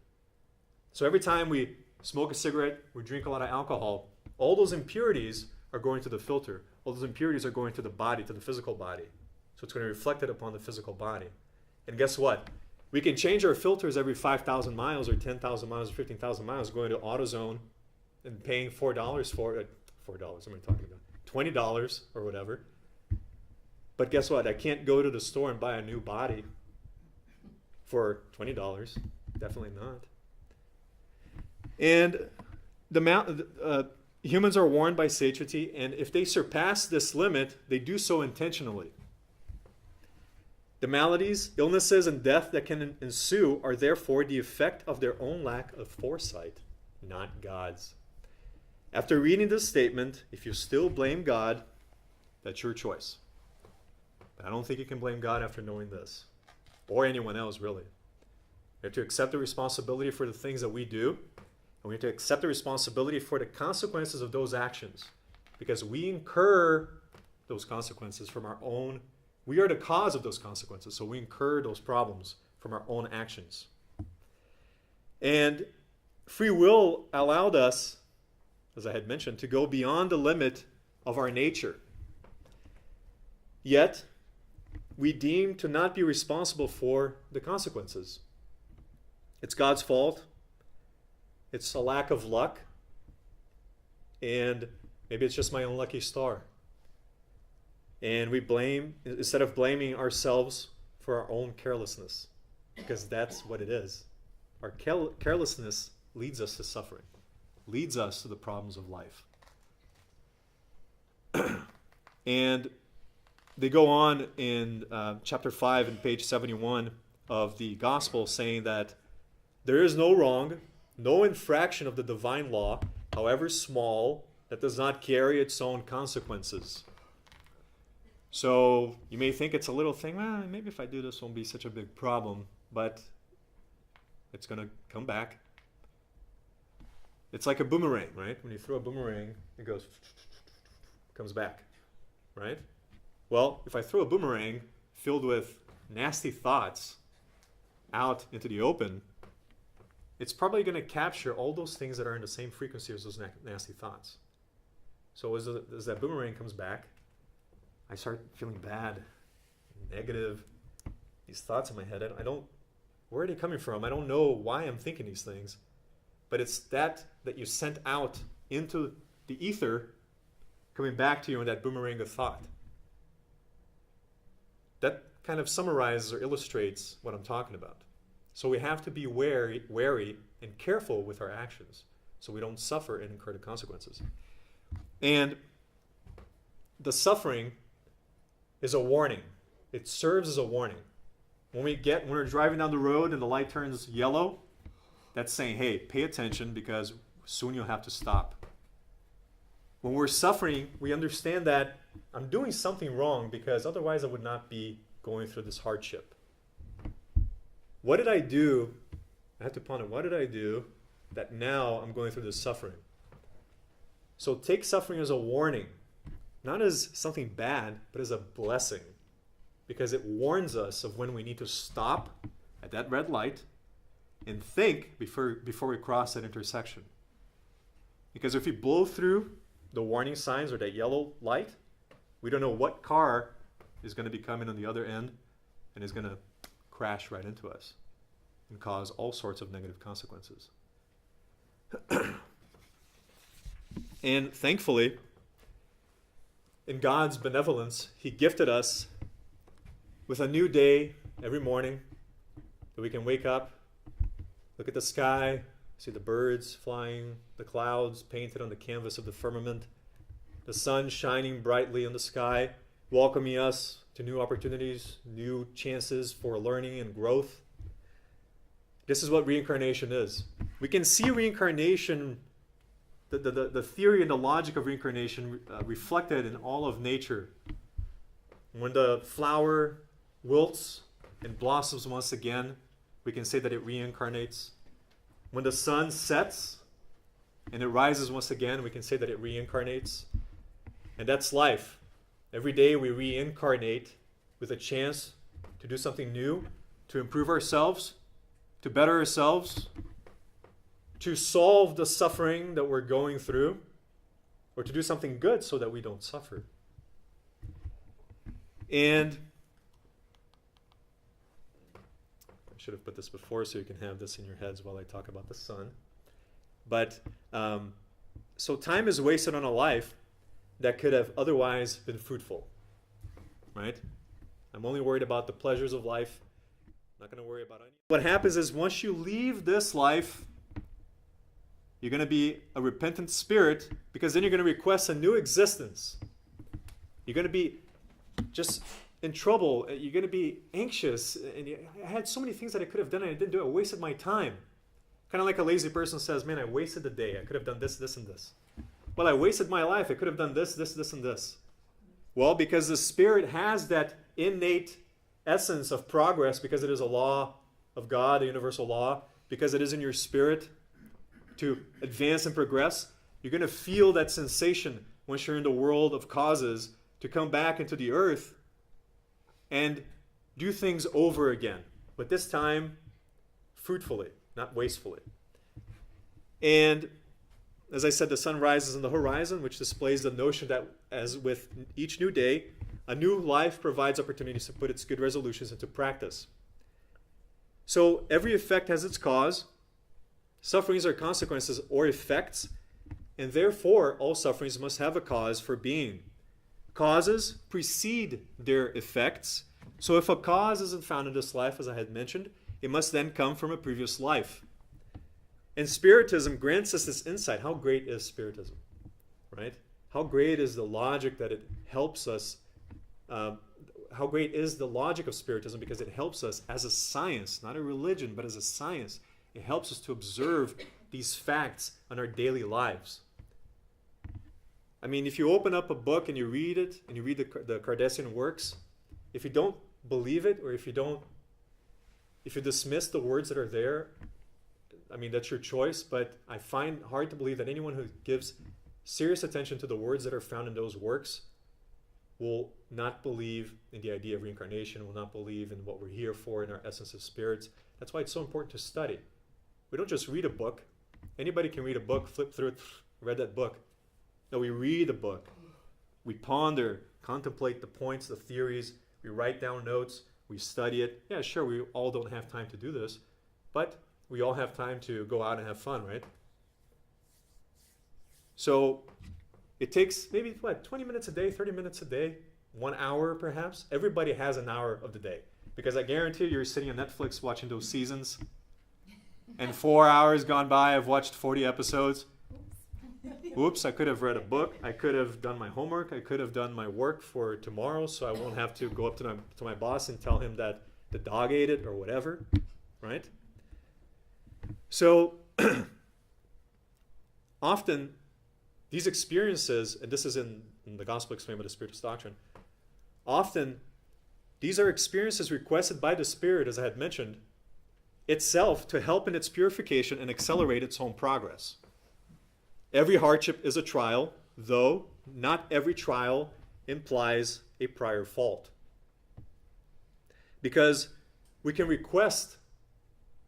So every time we smoke a cigarette, we drink a lot of alcohol, all those impurities are going to the filter. All those impurities are going to the body, to the physical body. So it's going to reflect it upon the physical body. And guess what? We can change our filters every 5,000 miles or 10,000 miles or 15,000 miles, going to AutoZone and paying $4 for it. $4, what am I talking about? $20 or whatever. But guess what? I can't go to the store and buy a new body for $20. Definitely not. And humans are warned by satiety, and if they surpass this limit, they do so intentionally. The maladies, illnesses, and death that can ensue are therefore the effect of their own lack of foresight, not God's. After reading this statement, if you still blame God, that's your choice. But I don't think you can blame God after knowing this, or anyone else, really. We have to accept the responsibility for the things that we do, and we have to accept the responsibility for the consequences of those actions, because we incur those consequences from our own. We are the cause of those consequences, so we incur those problems from our own actions. And free will allowed us, as I had mentioned, to go beyond the limit of our nature. Yet, we deem to not be responsible for the consequences. It's God's fault. It's a lack of luck. And maybe it's just my unlucky star. And we blame, instead of blaming ourselves for our own carelessness, because that's what it is. Our carelessness leads us to suffering, leads us to the problems of life. And they go on in chapter 5 and page 71 of the Gospel, saying that there is no wrong, no infraction of the divine law, however small, that does not carry its own consequences. So you may think it's a little thing, well, maybe if I do this, it won't be such a big problem, but it's going to come back. It's like a boomerang, right? When you throw a boomerang, it goes, comes back, right? Well, if I throw a boomerang filled with nasty thoughts out into the open, it's probably going to capture all those things that are in the same frequency as those nasty thoughts. So as that boomerang comes back, I start feeling bad, negative, these thoughts in my head. Where are they coming from? I don't know why I'm thinking these things. But it's that you sent out into the ether coming back to you in that boomerang of thought. That kind of summarizes or illustrates what I'm talking about. So we have to be wary and careful with our actions so we don't suffer and incur the consequences. And the suffering is a warning. It serves as a warning. When we're driving down the road and the light turns yellow, that's saying, hey, pay attention because soon you'll have to stop. When we're suffering, we understand that I'm doing something wrong because otherwise I would not be going through this hardship. What did I do? I have to ponder, what did I do that now I'm going through this suffering? So take suffering as a warning, not as something bad, but as a blessing, because it warns us of when we need to stop at that red light and think before we cross that intersection. Because if we blow through the warning signs or that yellow light, we don't know what car is going to be coming on the other end and is going to crash right into us and cause all sorts of negative consequences. And thankfully, in God's benevolence, He gifted us with a new day every morning that we can wake up, look at the sky, see the birds flying, the clouds painted on the canvas of the firmament, the sun shining brightly on the sky, welcoming us to new opportunities, new chances for learning and growth. This is what reincarnation is. We can see reincarnation, the theory and the logic of reincarnation reflected in all of nature. When the flower wilts and blossoms once again, we can say that it reincarnates. When the sun sets and it rises once again, we can say that it reincarnates. And that's life. Every day we reincarnate with a chance to do something new, to improve ourselves, to better ourselves, to solve the suffering that we're going through, or to do something good so that we don't suffer. And I should have put this before so you can have this in your heads while I talk about the sun. But so time is wasted on a life that could have otherwise been fruitful, right? I'm only worried about the pleasures of life. I'm not going to worry about any. What happens is once you leave this life, you're going to be a repentant spirit, because then you're going to request a new existence. You're going to be just in trouble. You're going to be anxious. And I had so many things that I could have done and I didn't do it. I wasted my time. Kind of like a lazy person says, man, I wasted the day. I could have done this, this, and this. Well, I wasted my life. I could have done this, this, this, and this. Well, because the spirit has that innate essence of progress, because it is a law of God, a universal law, because it is in your spirit to advance and progress, you're going to feel that sensation once you're in the world of causes to come back into the earth and do things over again, but this time fruitfully, not wastefully. And as I said, the sun rises on the horizon, which displays the notion that as with each new day, a new life provides opportunities to put its good resolutions into practice. So every effect has its cause. Sufferings are consequences or effects, and therefore all sufferings must have a cause for being. Causes precede their effects. So if a cause isn't found in this life, as I had mentioned, it must then come from a previous life. And Spiritism grants us this insight. How great is Spiritism, right? How great is the logic that it helps us. How great is the logic of Spiritism, because it helps us as a science, not a religion, but as a science. It helps us to observe these facts on our daily lives. I mean, if you open up a book and you read it, and you read the Kardecian works, if you don't believe it, or if you dismiss the words that are there, I mean, that's your choice, but I find hard to believe that anyone who gives serious attention to the words that are found in those works will not believe in the idea of reincarnation, will not believe in what we're here for in our essence of spirits. That's why it's so important to study. We don't just read a book. Anybody can read a book, flip through it, read that book. No, we read a book. We ponder, contemplate the points, the theories. We write down notes. We study it. Yeah, sure, we all don't have time to do this, but we all have time to go out and have fun, right? So it takes maybe, 20 minutes a day, 30 minutes a day, 1 hour perhaps. Everybody has an hour of the day, because I guarantee you're sitting on Netflix watching those seasons, and 4 hours gone by, I've watched 40 episodes. Oops, I could have read a book. I could have done my homework. I could have done my work for tomorrow, so I won't have to go up to my boss and tell him that the dog ate it or whatever, right? So often these experiences, and this is in the Gospel Explained by the Spiritist Doctrine, often these are experiences requested by the Spirit, as I had mentioned, itself to help in its purification and accelerate its own progress. Every hardship is a trial, though not every trial implies a prior fault. Because we can request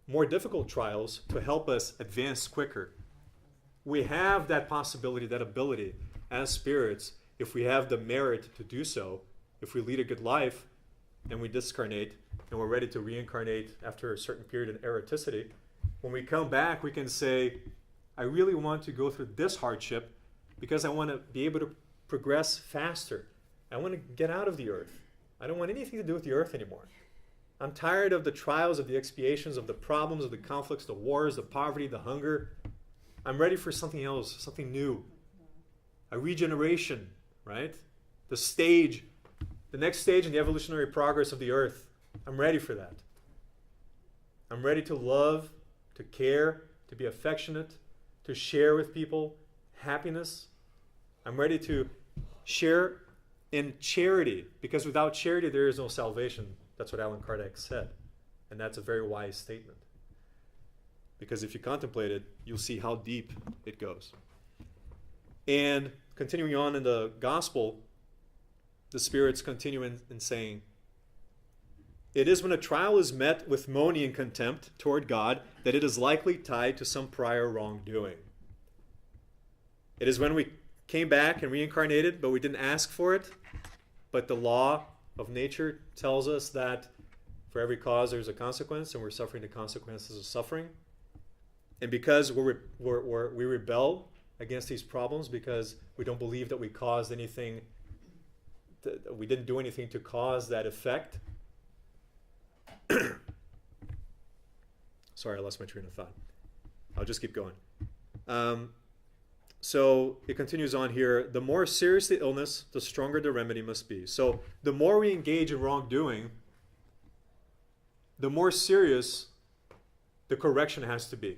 more difficult trials to help us advance quicker. we have that possibility, that ability as spirits, if we have the merit to do so, if we lead a good life and we discarnate and we're ready to reincarnate after a certain period of erraticity, when we come back, we can say, I really want to go through this hardship because I want to be able to progress faster. I want to get out of the earth. I don't want anything to do with the earth anymore. I'm tired of the trials, of the expiations, of the problems, of the conflicts, the wars, the poverty, the hunger. I'm ready for something else, something new. A regeneration, right? The next stage in the evolutionary progress of the earth. I'm ready for that. I'm ready to love, to care, to be affectionate, to share with people happiness. I'm ready to share in charity, because without charity there is no salvation. That's what Allan Kardec said. And that's a very wise statement. Because if you contemplate it, you'll see how deep it goes. And continuing on in the gospel, the spirits continue in saying, it is when a trial is met with moaning and contempt toward God that it is likely tied to some prior wrongdoing. It is when we came back and reincarnated, but we didn't ask for it. But the law of nature tells us that for every cause there's a consequence, and we're suffering the consequences of suffering. And because we rebel against these problems, because we don't believe that we caused anything, we didn't do anything to cause that effect. Sorry, I lost my train of thought. I'll just keep going. So it continues on here. The more serious the illness, the stronger the remedy must be. So the more we engage in wrongdoing, the more serious the correction has to be.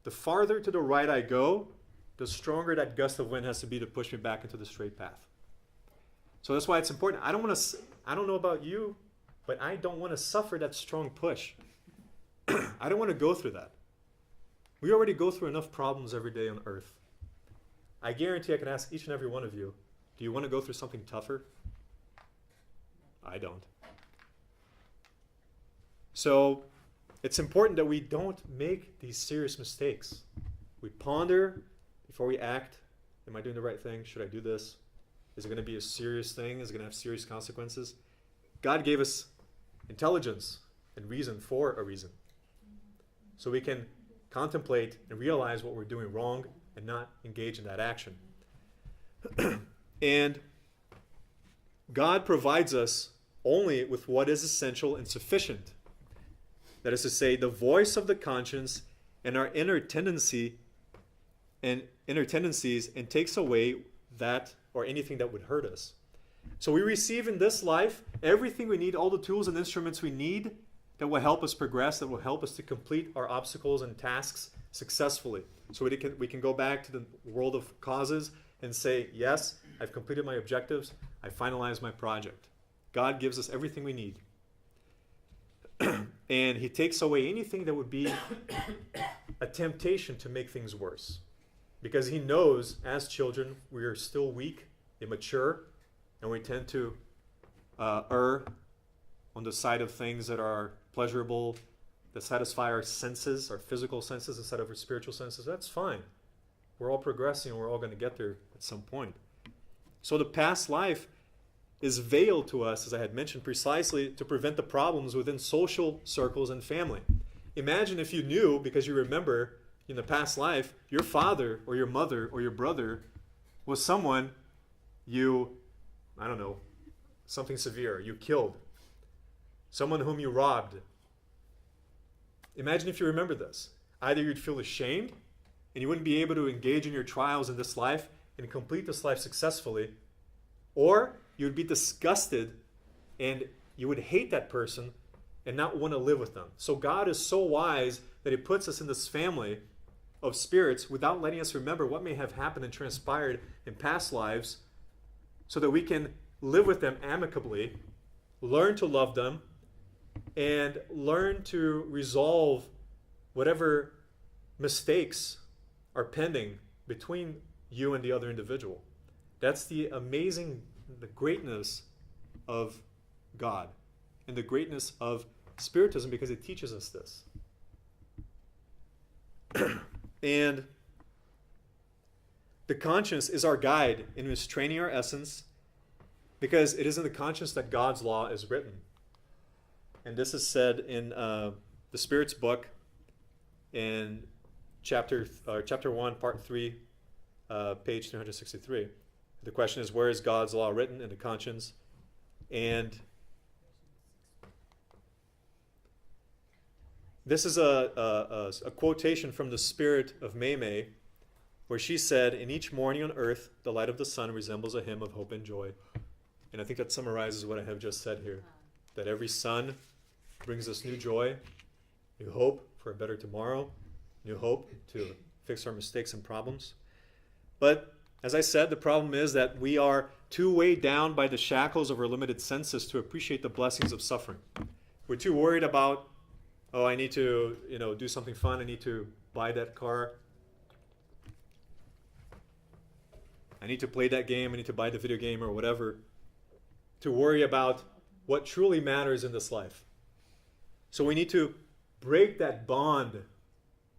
The farther to the right I go, the stronger that gust of wind has to be to push me back into the straight path. So that's why it's important. I don't know about you, but I don't want to suffer that strong push. I don't want to go through that. We already go through enough problems every day on earth. I guarantee I can ask each and every one of you, do you want to go through something tougher? I don't. So it's important that we don't make these serious mistakes. We ponder before we act. Am I doing the right thing? Should I do this? Is it going to be a serious thing? Is it going to have serious consequences? God gave us intelligence and reason for a reason. So we can contemplate and realize what we're doing wrong and not engage in that action. And God provides us only with what is essential and sufficient. That is to say, the voice of the conscience and our inner tendencies, and takes away that or anything that would hurt us. So we receive in this life everything we need, all the tools and instruments we need that will help us progress, that will help us to complete our obstacles and tasks successfully. So we can go back to the world of causes and say, yes, I've completed my objectives, I finalized my project. God gives us everything we need. And he takes away anything that would be a temptation to make things worse. Because he knows, as children, we are still weak, immature, and we tend to err on the side of things that are pleasurable, that satisfy our senses, our physical senses, instead of our spiritual senses. That's fine. We're all progressing, and we're all going to get there at some point. So the past life is veiled to us, as I had mentioned, precisely to prevent the problems within social circles and family. Imagine if you knew, because you remember in the past life, your father or your mother or your brother was someone something severe, you killed, someone whom you robbed. Imagine if you remember this. Either you'd feel ashamed and you wouldn't be able to engage in your trials in this life and complete this life successfully, or you would be disgusted and you would hate that person and not want to live with them. So God is so wise that he puts us in this family of spirits without letting us remember what may have happened and transpired in past lives, so that we can live with them amicably, learn to love them, and learn to resolve whatever mistakes are pending between you and the other individual. That's the greatness of God and the greatness of Spiritism, because it teaches us this. And The conscience is our guide in restraining our essence, because it is in the conscience that God's law is written. And this is said in the Spirit's book in chapter 1, part 3, page 363. The question is, where is God's law written? In the conscience. And this is a quotation from the Spirit of Mei, where she said, "In each morning on earth, the light of the sun resembles a hymn of hope and joy." And I think that summarizes what I have just said here. That every sun brings us new joy, new hope for a better tomorrow, new hope to fix our mistakes and problems. But as I said, the problem is that we are too weighed down by the shackles of our limited senses to appreciate the blessings of suffering. We're too worried about, oh, I need to, do something fun. I need to buy that car. I need to play that game. I need to buy the video game or whatever. To worry about what truly matters in this life. So we need to break that bond,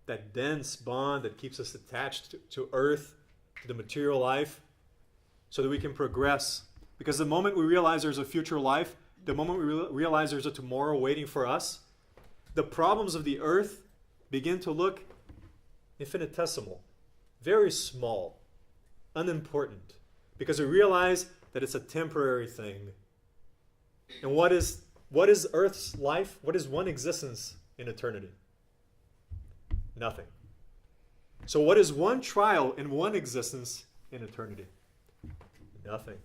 that dense bond that keeps us attached to earth, to the material life, so that we can progress. Because the moment we realize there's a future life, the moment we realize there's a tomorrow waiting for us, the problems of the earth begin to look infinitesimal, very small, unimportant, because we realize that it's a temporary thing. And what is Earth's life? What is one existence in eternity? Nothing. So what is one trial in one existence in eternity? Nothing.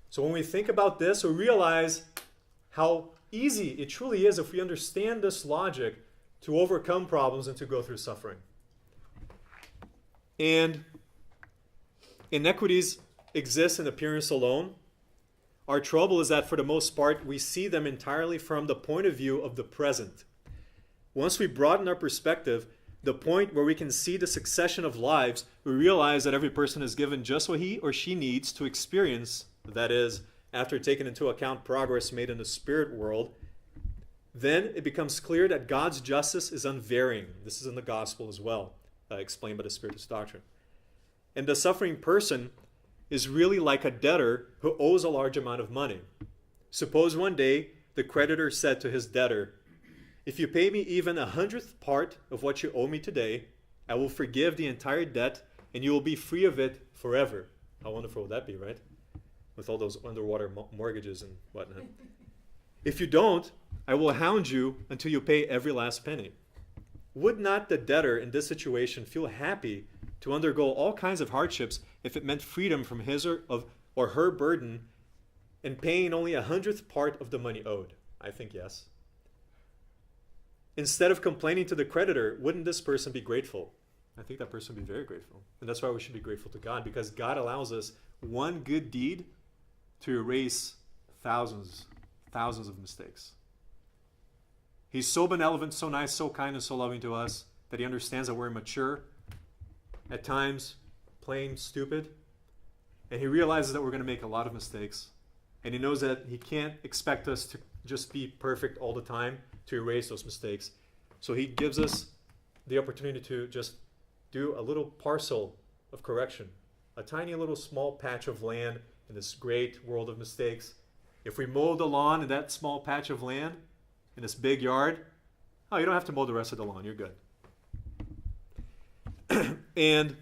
So when we think about this, we realize how easy it truly is, if we understand this logic, to overcome problems and to go through suffering. And inequities exist in appearance alone. Our trouble is that for the most part, we see them entirely from the point of view of the present. Once we broaden our perspective, the point where we can see the succession of lives, we realize that every person is given just what he or she needs to experience, that is, after taking into account progress made in the spirit world. Then it becomes clear that God's justice is unvarying. This is in the gospel as well, explained by the Spiritist Doctrine. And the suffering person is really like a debtor who owes a large amount of money. Suppose one day the creditor said to his debtor, "If you pay me even 100th part of what you owe me today, I will forgive the entire debt and you will be free of it forever." How wonderful would that be, right? With all those underwater mortgages and whatnot. "If you don't, I will hound you until you pay every last penny." Would not the debtor in this situation feel happy to undergo all kinds of hardships if it meant freedom from his or her burden and paying only 100th part of the money owed? I think yes. Instead of complaining to the creditor, wouldn't this person be grateful? I think that person would be very grateful. And that's why we should be grateful to God, because God allows us one good deed to erase thousands of mistakes. He's so benevolent, so nice, so kind, and so loving to us that he understands that we're immature, at times plain stupid, and he realizes that we're going to make a lot of mistakes, and he knows that he can't expect us to just be perfect all the time to erase those mistakes. So he gives us the opportunity to just do a little parcel of correction, a tiny little small patch of land in this great world of mistakes. If we mow the lawn in that small patch of land, in this big yard, oh, you don't have to mow the rest of the lawn, you're good. And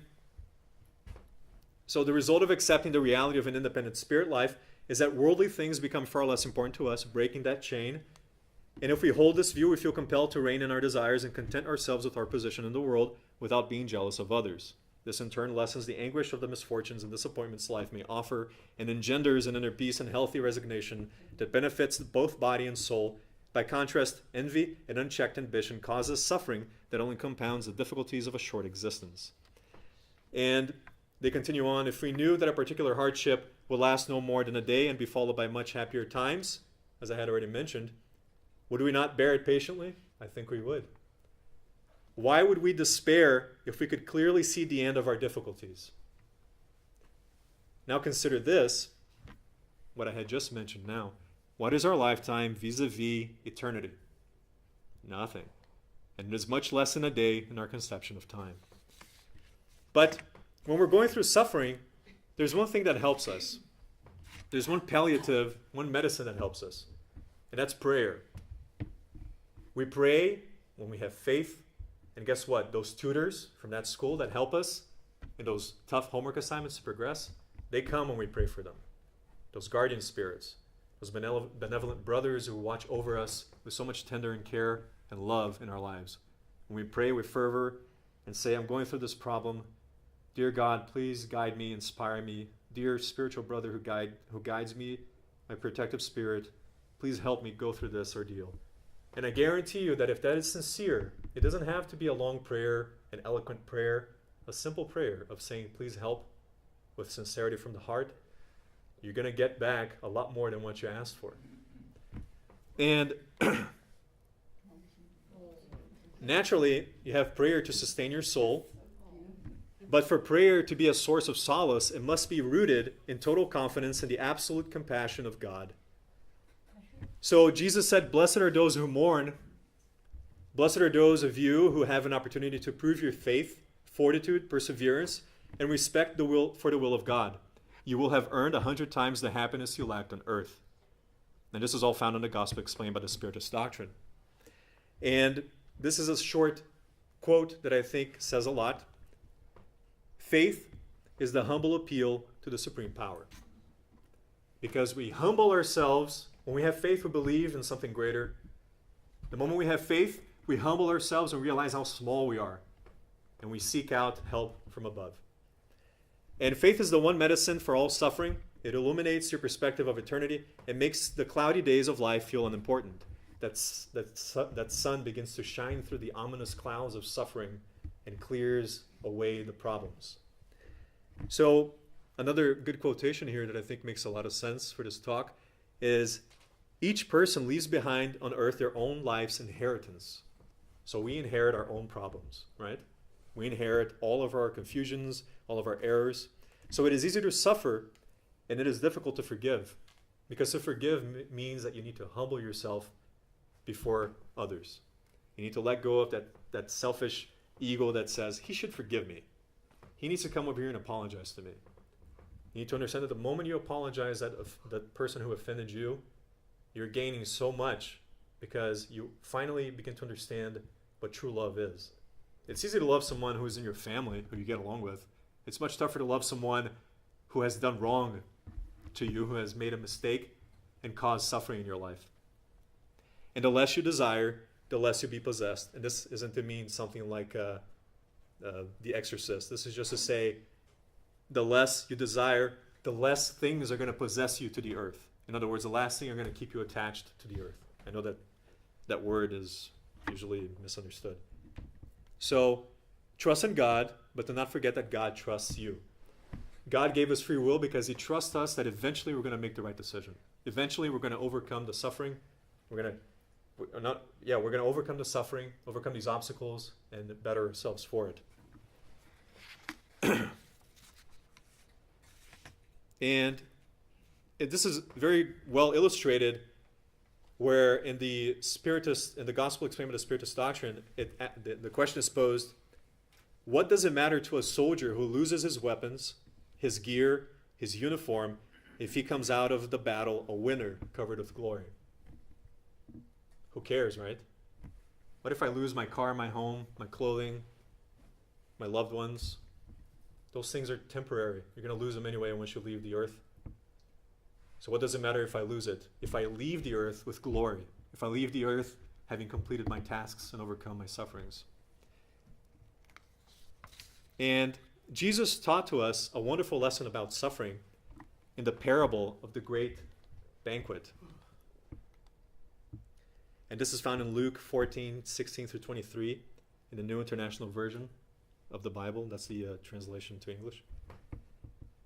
so the result of accepting the reality of an independent spirit life is that worldly things become far less important to us, breaking that chain. And if we hold this view, we feel compelled to rein in our desires and content ourselves with our position in the world without being jealous of others. This in turn lessens the anguish of the misfortunes and disappointments life may offer and engenders an inner peace and healthy resignation that benefits both body and soul. By contrast, envy and unchecked ambition causes suffering that only compounds the difficulties of a short existence. And they continue on, if we knew that a particular hardship will last no more than a day and be followed by much happier times, as I had already mentioned, would we not bear it patiently? I think we would. Why would we despair if we could clearly see the end of our difficulties? Now consider this, what I had just mentioned now. What is our lifetime vis-a-vis eternity? Nothing. And it is much less than a day in our conception of time. But when we're going through suffering, there's one thing that helps us. There's one palliative, one medicine that helps us, and that's prayer. We pray when we have faith, and guess what? Those tutors from that school that help us in those tough homework assignments to progress, they come when we pray for them. Those guardian spirits, those benevolent brothers who watch over us with so much tender and care and love in our lives. When we pray with fervor and say, I'm going through this problem, dear God, please guide me, inspire me. Dear spiritual brother who guides me, my protective spirit, please help me go through this ordeal. And I guarantee you that if that is sincere, it doesn't have to be a long prayer, an eloquent prayer, a simple prayer of saying, please help with sincerity from the heart. You're going to get back a lot more than what you asked for. And naturally, you have prayer to sustain your soul. But for prayer to be a source of solace, it must be rooted in total confidence in the absolute compassion of God. So Jesus said, blessed are those who mourn. Blessed are those of you who have an opportunity to prove your faith, fortitude, perseverance, and respect for the will of God. You will have earned 100 times the happiness you lacked on earth. And this is all found in the gospel explained by the Spiritist Doctrine. And this is a short quote that I think says a lot. Faith is the humble appeal to the supreme power. Because we humble ourselves. When we have faith, we believe in something greater. The moment we have faith, we humble ourselves and realize how small we are. And we seek out help from above. And faith is the one medicine for all suffering. It illuminates your perspective of eternity and makes the cloudy days of life feel unimportant. That sun begins to shine through the ominous clouds of suffering and clears away the problems. So another good quotation here that I think makes a lot of sense for this talk is, each person leaves behind on earth their own life's inheritance. So we inherit our own problems, right? We inherit all of our confusions, all of our errors. So it is easy to suffer, and it is difficult to forgive. Because to forgive means that you need to humble yourself before others. You need to let go of that selfish ego that says, he should forgive me. He needs to come over here and apologize to me. You need to understand that the moment you apologize to that person who offended you, you're gaining so much, because you finally begin to understand what true love is. It's easy to love someone who is in your family, who you get along with. It's much tougher to love someone who has done wrong to you, who has made a mistake and caused suffering in your life. And the less you desire, the less you be possessed. And this isn't to mean something like The Exorcist. This is just to say, the less you desire, the less things are going to possess you to the earth. In other words, the last thing are going to keep you attached to the earth. I know that word is usually misunderstood. So, trust in God, but do not forget that God trusts you. God gave us free will because he trusts us that eventually we're going to make the right decision. Eventually we're going to overcome the suffering. We're going to overcome the suffering, overcome these obstacles, and better ourselves for it. And this is very well illustrated where in the gospel explained by the Spiritist Doctrine, the question is posed, what does it matter to a soldier who loses his weapons, his gear, his uniform, if he comes out of the battle a winner covered with glory? Who cares, right? What if I lose my car, my home, my clothing, my loved ones? Those things are temporary. You're going to lose them anyway once you leave the earth. So what does it matter if I lose it? If I leave the earth with glory, if I leave the earth having completed my tasks and overcome my sufferings. And Jesus taught to us a wonderful lesson about suffering in the parable of the great banquet. And this is found in Luke 14:16 through 23 in the New International Version of the Bible. That's the translation to English.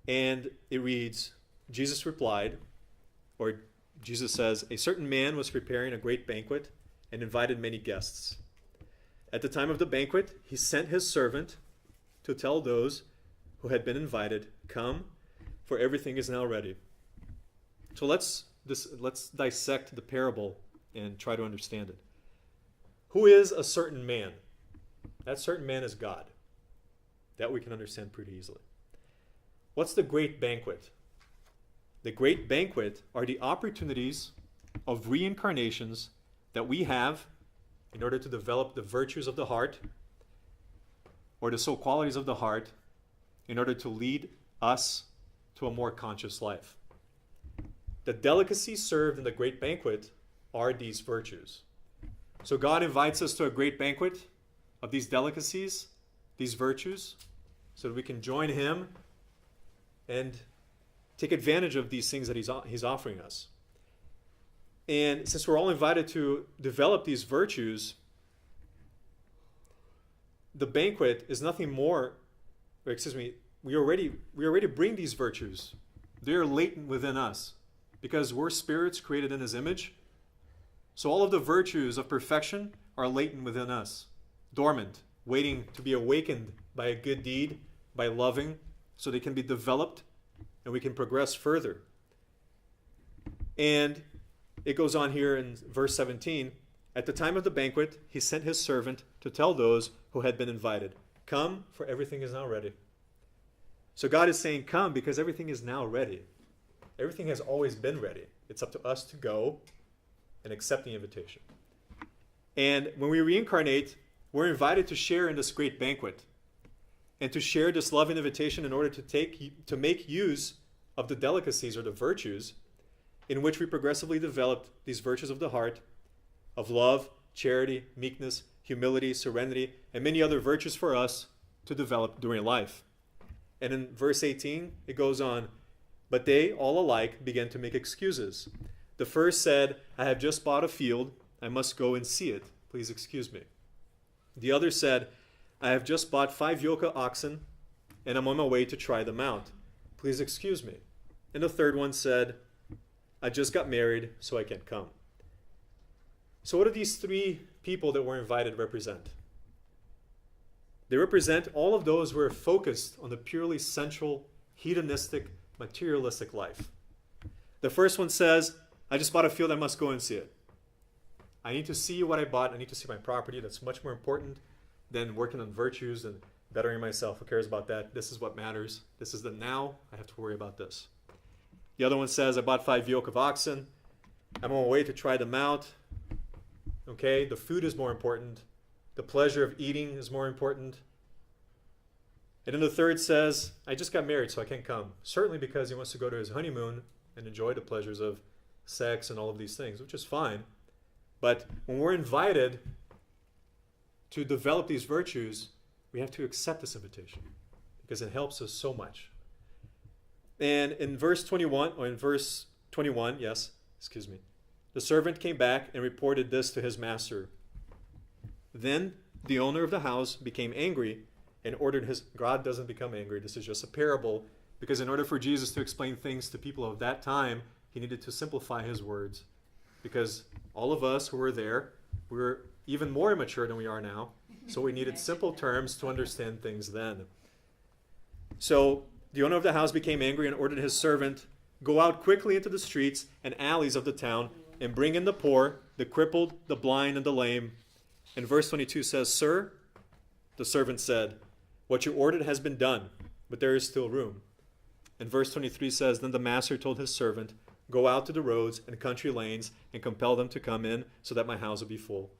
And it reads, Jesus replied, or Jesus says, a certain man was preparing a great banquet and invited many guests. At the time of the banquet, he sent his servant to tell those who had been invited, come, for everything is now ready. So let's dissect the parable and try to understand it. Who is a certain man? That certain man is God. That we can understand pretty easily. What's the great banquet? The great banquet are the opportunities of reincarnations that we have in order to develop the virtues of the heart, or the soul qualities of the heart, in order to lead us to a more conscious life. The delicacies served in the great banquet are these virtues. So God invites us to a great banquet of these delicacies, these virtues, so that we can join Him and take advantage of these things that He's offering us. And since we're all invited to develop these virtues, the banquet is nothing more, we already bring these virtues. They are latent within us because we're spirits created in His image. So all of the virtues of perfection are latent within us, dormant, waiting to be awakened by a good deed, by loving, so they can be developed and we can progress further. And it goes on here in verse 17. At the time of the banquet, He sent His servant to tell those who had been invited, "Come, for everything is now ready." So God is saying, come, because everything is now ready. Everything has always been ready. It's up to us to go and accept the invitation. And when we reincarnate, we're invited to share in this great banquet and to share this love and invitation in order to make use of the delicacies or the virtues in which we progressively developed these virtues of the heart, of love, charity, meekness, humility, serenity, and many other virtues for us to develop during life. And in verse 18, it goes on, but they all alike began to make excuses. The first said, "I have just bought a field. I must go and see it. Please excuse me." The other said, "I have just bought 5 yoke of oxen, and I'm on my way to try them out. Please excuse me." And the third one said, "I just got married, so I can't come." So what do these 3 people that were invited represent? They represent all of those who are focused on the purely sensual, hedonistic, materialistic life. The first one says, "I just bought a field, I must go and see it. I need to see what I bought. I need to see my property. That's much more important than working on virtues and bettering myself. Who cares about that? This is what matters. This is the now. I have to worry about this." The other one says, "I bought 5 yoke of oxen. I'm on my way to try them out." Okay, the food is more important. The pleasure of eating is more important. And then the third says, "I just got married, so I can't come." Certainly because he wants to go to his honeymoon and enjoy the pleasures of sex and all of these things, which is fine. But when we're invited to develop these virtues, we have to accept this invitation because it helps us so much. And in verse 21, the servant came back and reported this to his master. Then the owner of the house became angry and ordered his... God doesn't become angry. This is just a parable, because in order for Jesus to explain things to people of that time, He needed to simplify His words. Because all of us who were there, we were even more immature than we are now, so we needed simple terms to understand things then. So the owner of the house became angry and ordered his servant, "Go out quickly into the streets and alleys of the town and bring in the poor, the crippled, the blind, and the lame." And verse 22 says, "Sir," the servant said, "what you ordered has been done, but there is still room." And verse 23 says, "Then the master told his servant, 'Go out to the roads and country lanes and compel them to come in so that my house will be full.'"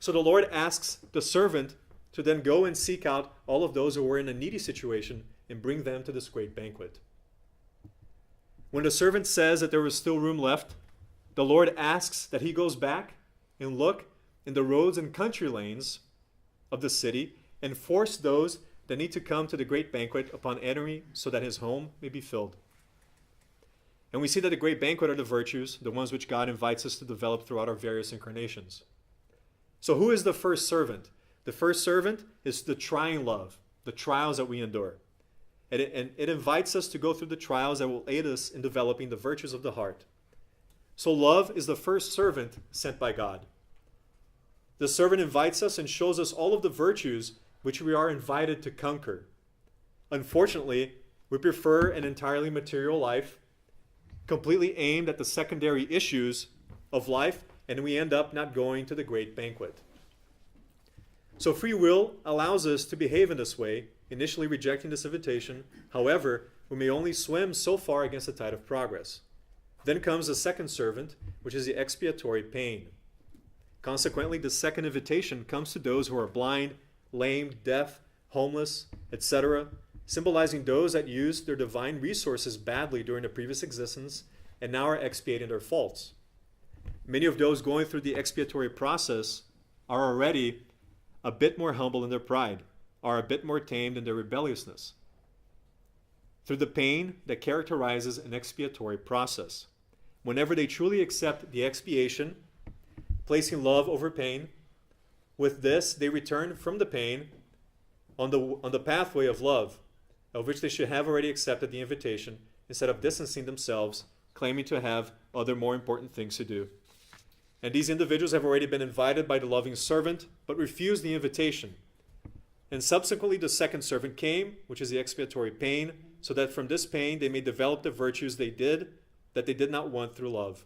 So the Lord asks the servant to then go and seek out all of those who were in a needy situation and bring them to this great banquet. When the servant says that there was still room left, the Lord asks that he goes back and look in the roads and country lanes of the city and force those that need to come to the great banquet upon entering so that his home may be filled. And we see that the great banquet are the virtues, the ones which God invites us to develop throughout our various incarnations. So who is the first servant? The first servant is the trying love, the trials that we endure. And it invites us to go through the trials that will aid us in developing the virtues of the heart. So love is the first servant sent by God. The servant invites us and shows us all of the virtues which we are invited to conquer. Unfortunately, we prefer an entirely material life, completely aimed at the secondary issues of life, and we end up not going to the great banquet. So free will allows us to behave in this way, initially rejecting this invitation. However, we may only swim so far against the tide of progress. Then comes the second servant, which is the expiatory pain. Consequently, the second invitation comes to those who are blind, lame, deaf, homeless, etc., symbolizing those that used their divine resources badly during the previous existence and now are expiating their faults. Many of those going through the expiatory process are already a bit more humble in their pride, are a bit more tamed in their rebelliousness, through the pain that characterizes an expiatory process. Whenever they truly accept the expiation, placing love over pain, with this they return from the pain on the pathway of love, of which they should have already accepted the invitation, instead of distancing themselves, claiming to have other more important things to do. And these individuals have already been invited by the loving servant, but refused the invitation. And subsequently the second servant came, which is the expiatory pain, so that from this pain they may develop the virtues they did not want through love.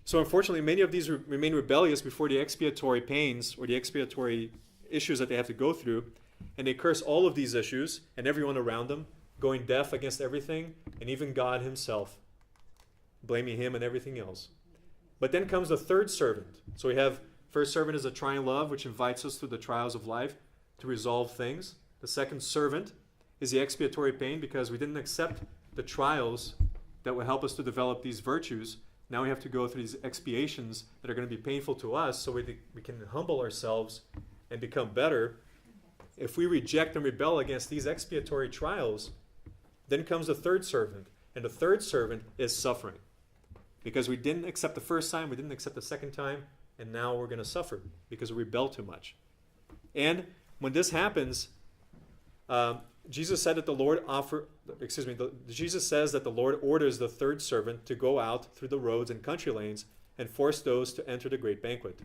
So unfortunately, many of these remain rebellious before the expiatory pains or the expiatory issues that they have to go through, and they curse all of these issues and everyone around them, going deaf against everything, and even God himself, blaming him and everything else. But then comes the third servant. So we have, first servant is a trying love, which invites us through the trials of life to resolve things. The second servant is the expiatory pain, because we didn't accept the trials that will help us to develop these virtues. Now we have to go through these expiations that are going to be painful to us, so we can humble ourselves and become better. If we reject and rebel against these expiatory trials, then comes the third servant. And the third servant is suffering. Because we didn't accept the first time, we didn't accept the second time, and now we're going to suffer because we rebel too much. And when this happens, Jesus said that Jesus says that the Lord orders the third servant to go out through the roads and country lanes and force those to enter the great banquet.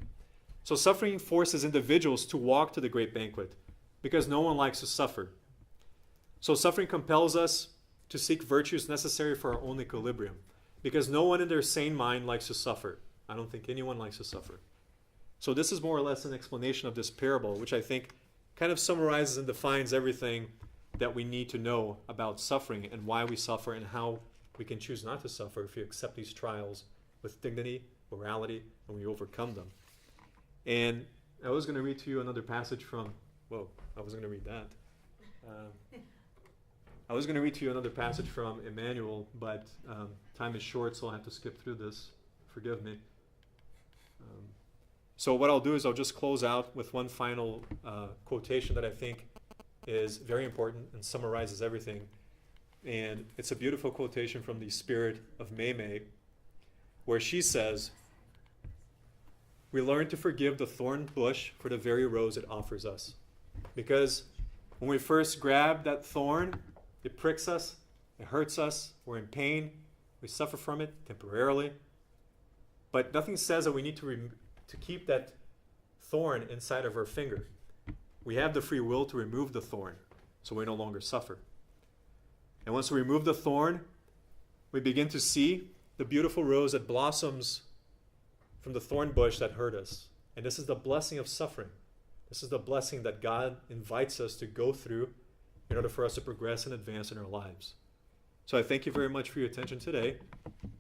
So suffering forces individuals to walk to the great banquet, because no one likes to suffer. So suffering compels us to seek virtues necessary for our own equilibrium, because no one in their sane mind likes to suffer. I don't think anyone likes to suffer. So this is more or less an explanation of this parable, which I think kind of summarizes and defines everything that we need to know about suffering and why we suffer and how we can choose not to suffer if we accept these trials with dignity, morality, and we overcome them. And I was going to read to you another passage from, I was going to read that. I was going to read to you another passage from Emmanuel, but time is short, so I'll have to skip through this. Forgive me. So what I'll do is I'll just close out with one final quotation that I think is very important and summarizes everything. And it's a beautiful quotation from the Spirit of Mei, where she says, "We learn to forgive the thorn bush for the very rose it offers us." Because when we first grab that thorn, it pricks us, it hurts us, we're in pain, we suffer from it temporarily. But nothing says that we need to keep that thorn inside of our finger. We have the free will to remove the thorn, so we no longer suffer. And once we remove the thorn, we begin to see the beautiful rose that blossoms from the thorn bush that hurt us. And this is the blessing of suffering. This is the blessing that God invites us to go through in order for us to progress and advance in our lives. So I thank you very much for your attention today,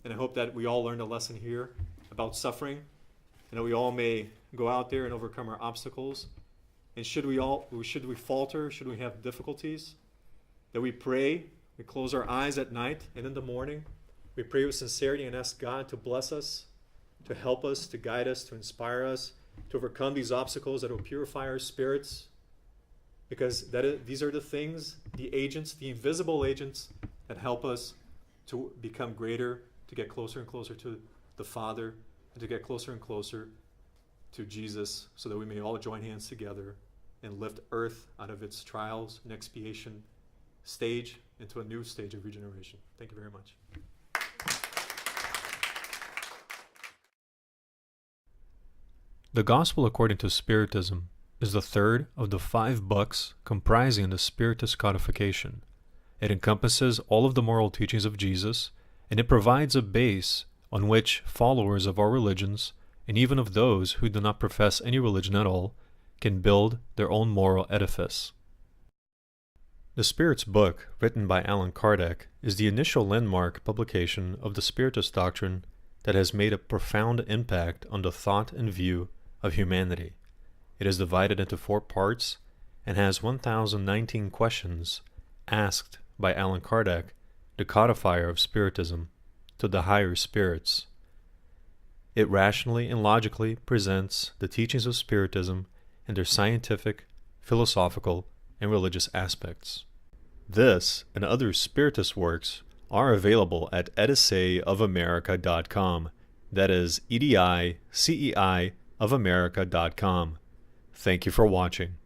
and I hope that we all learned a lesson here about suffering, and that we all may go out there and overcome our obstacles. And should we falter, should we have difficulties, that we pray, we close our eyes at night and in the morning, we pray with sincerity and ask God to bless us, to help us, to guide us, to inspire us, to overcome these obstacles that will purify our spirits, because these are the things, the agents, the invisible agents that help us to become greater, to get closer and closer to the Father, and to get closer and closer to Jesus, so that we may all join hands together and lift earth out of its trials and expiation stage into a new stage of regeneration. Thank you very much. The Gospel according to Spiritism is the third of the 5 books comprising the Spiritist codification. It encompasses all of the moral teachings of Jesus, and it provides a base on which followers of our religions, and even of those who do not profess any religion at all, can build their own moral edifice. The Spirit's book, written by Allan Kardec, is the initial landmark publication of the Spiritist Doctrine that has made a profound impact on the thought and view of humanity. It is divided into 4 parts and has 1,019 questions asked by Allan Kardec, the codifier of Spiritism, to the higher spirits. It rationally and logically presents the teachings of Spiritism and their scientific, philosophical, and religious aspects. This and other Spiritist works are available at ediceiofamerica.com. That is EDICEI of America.com. Thank you for watching.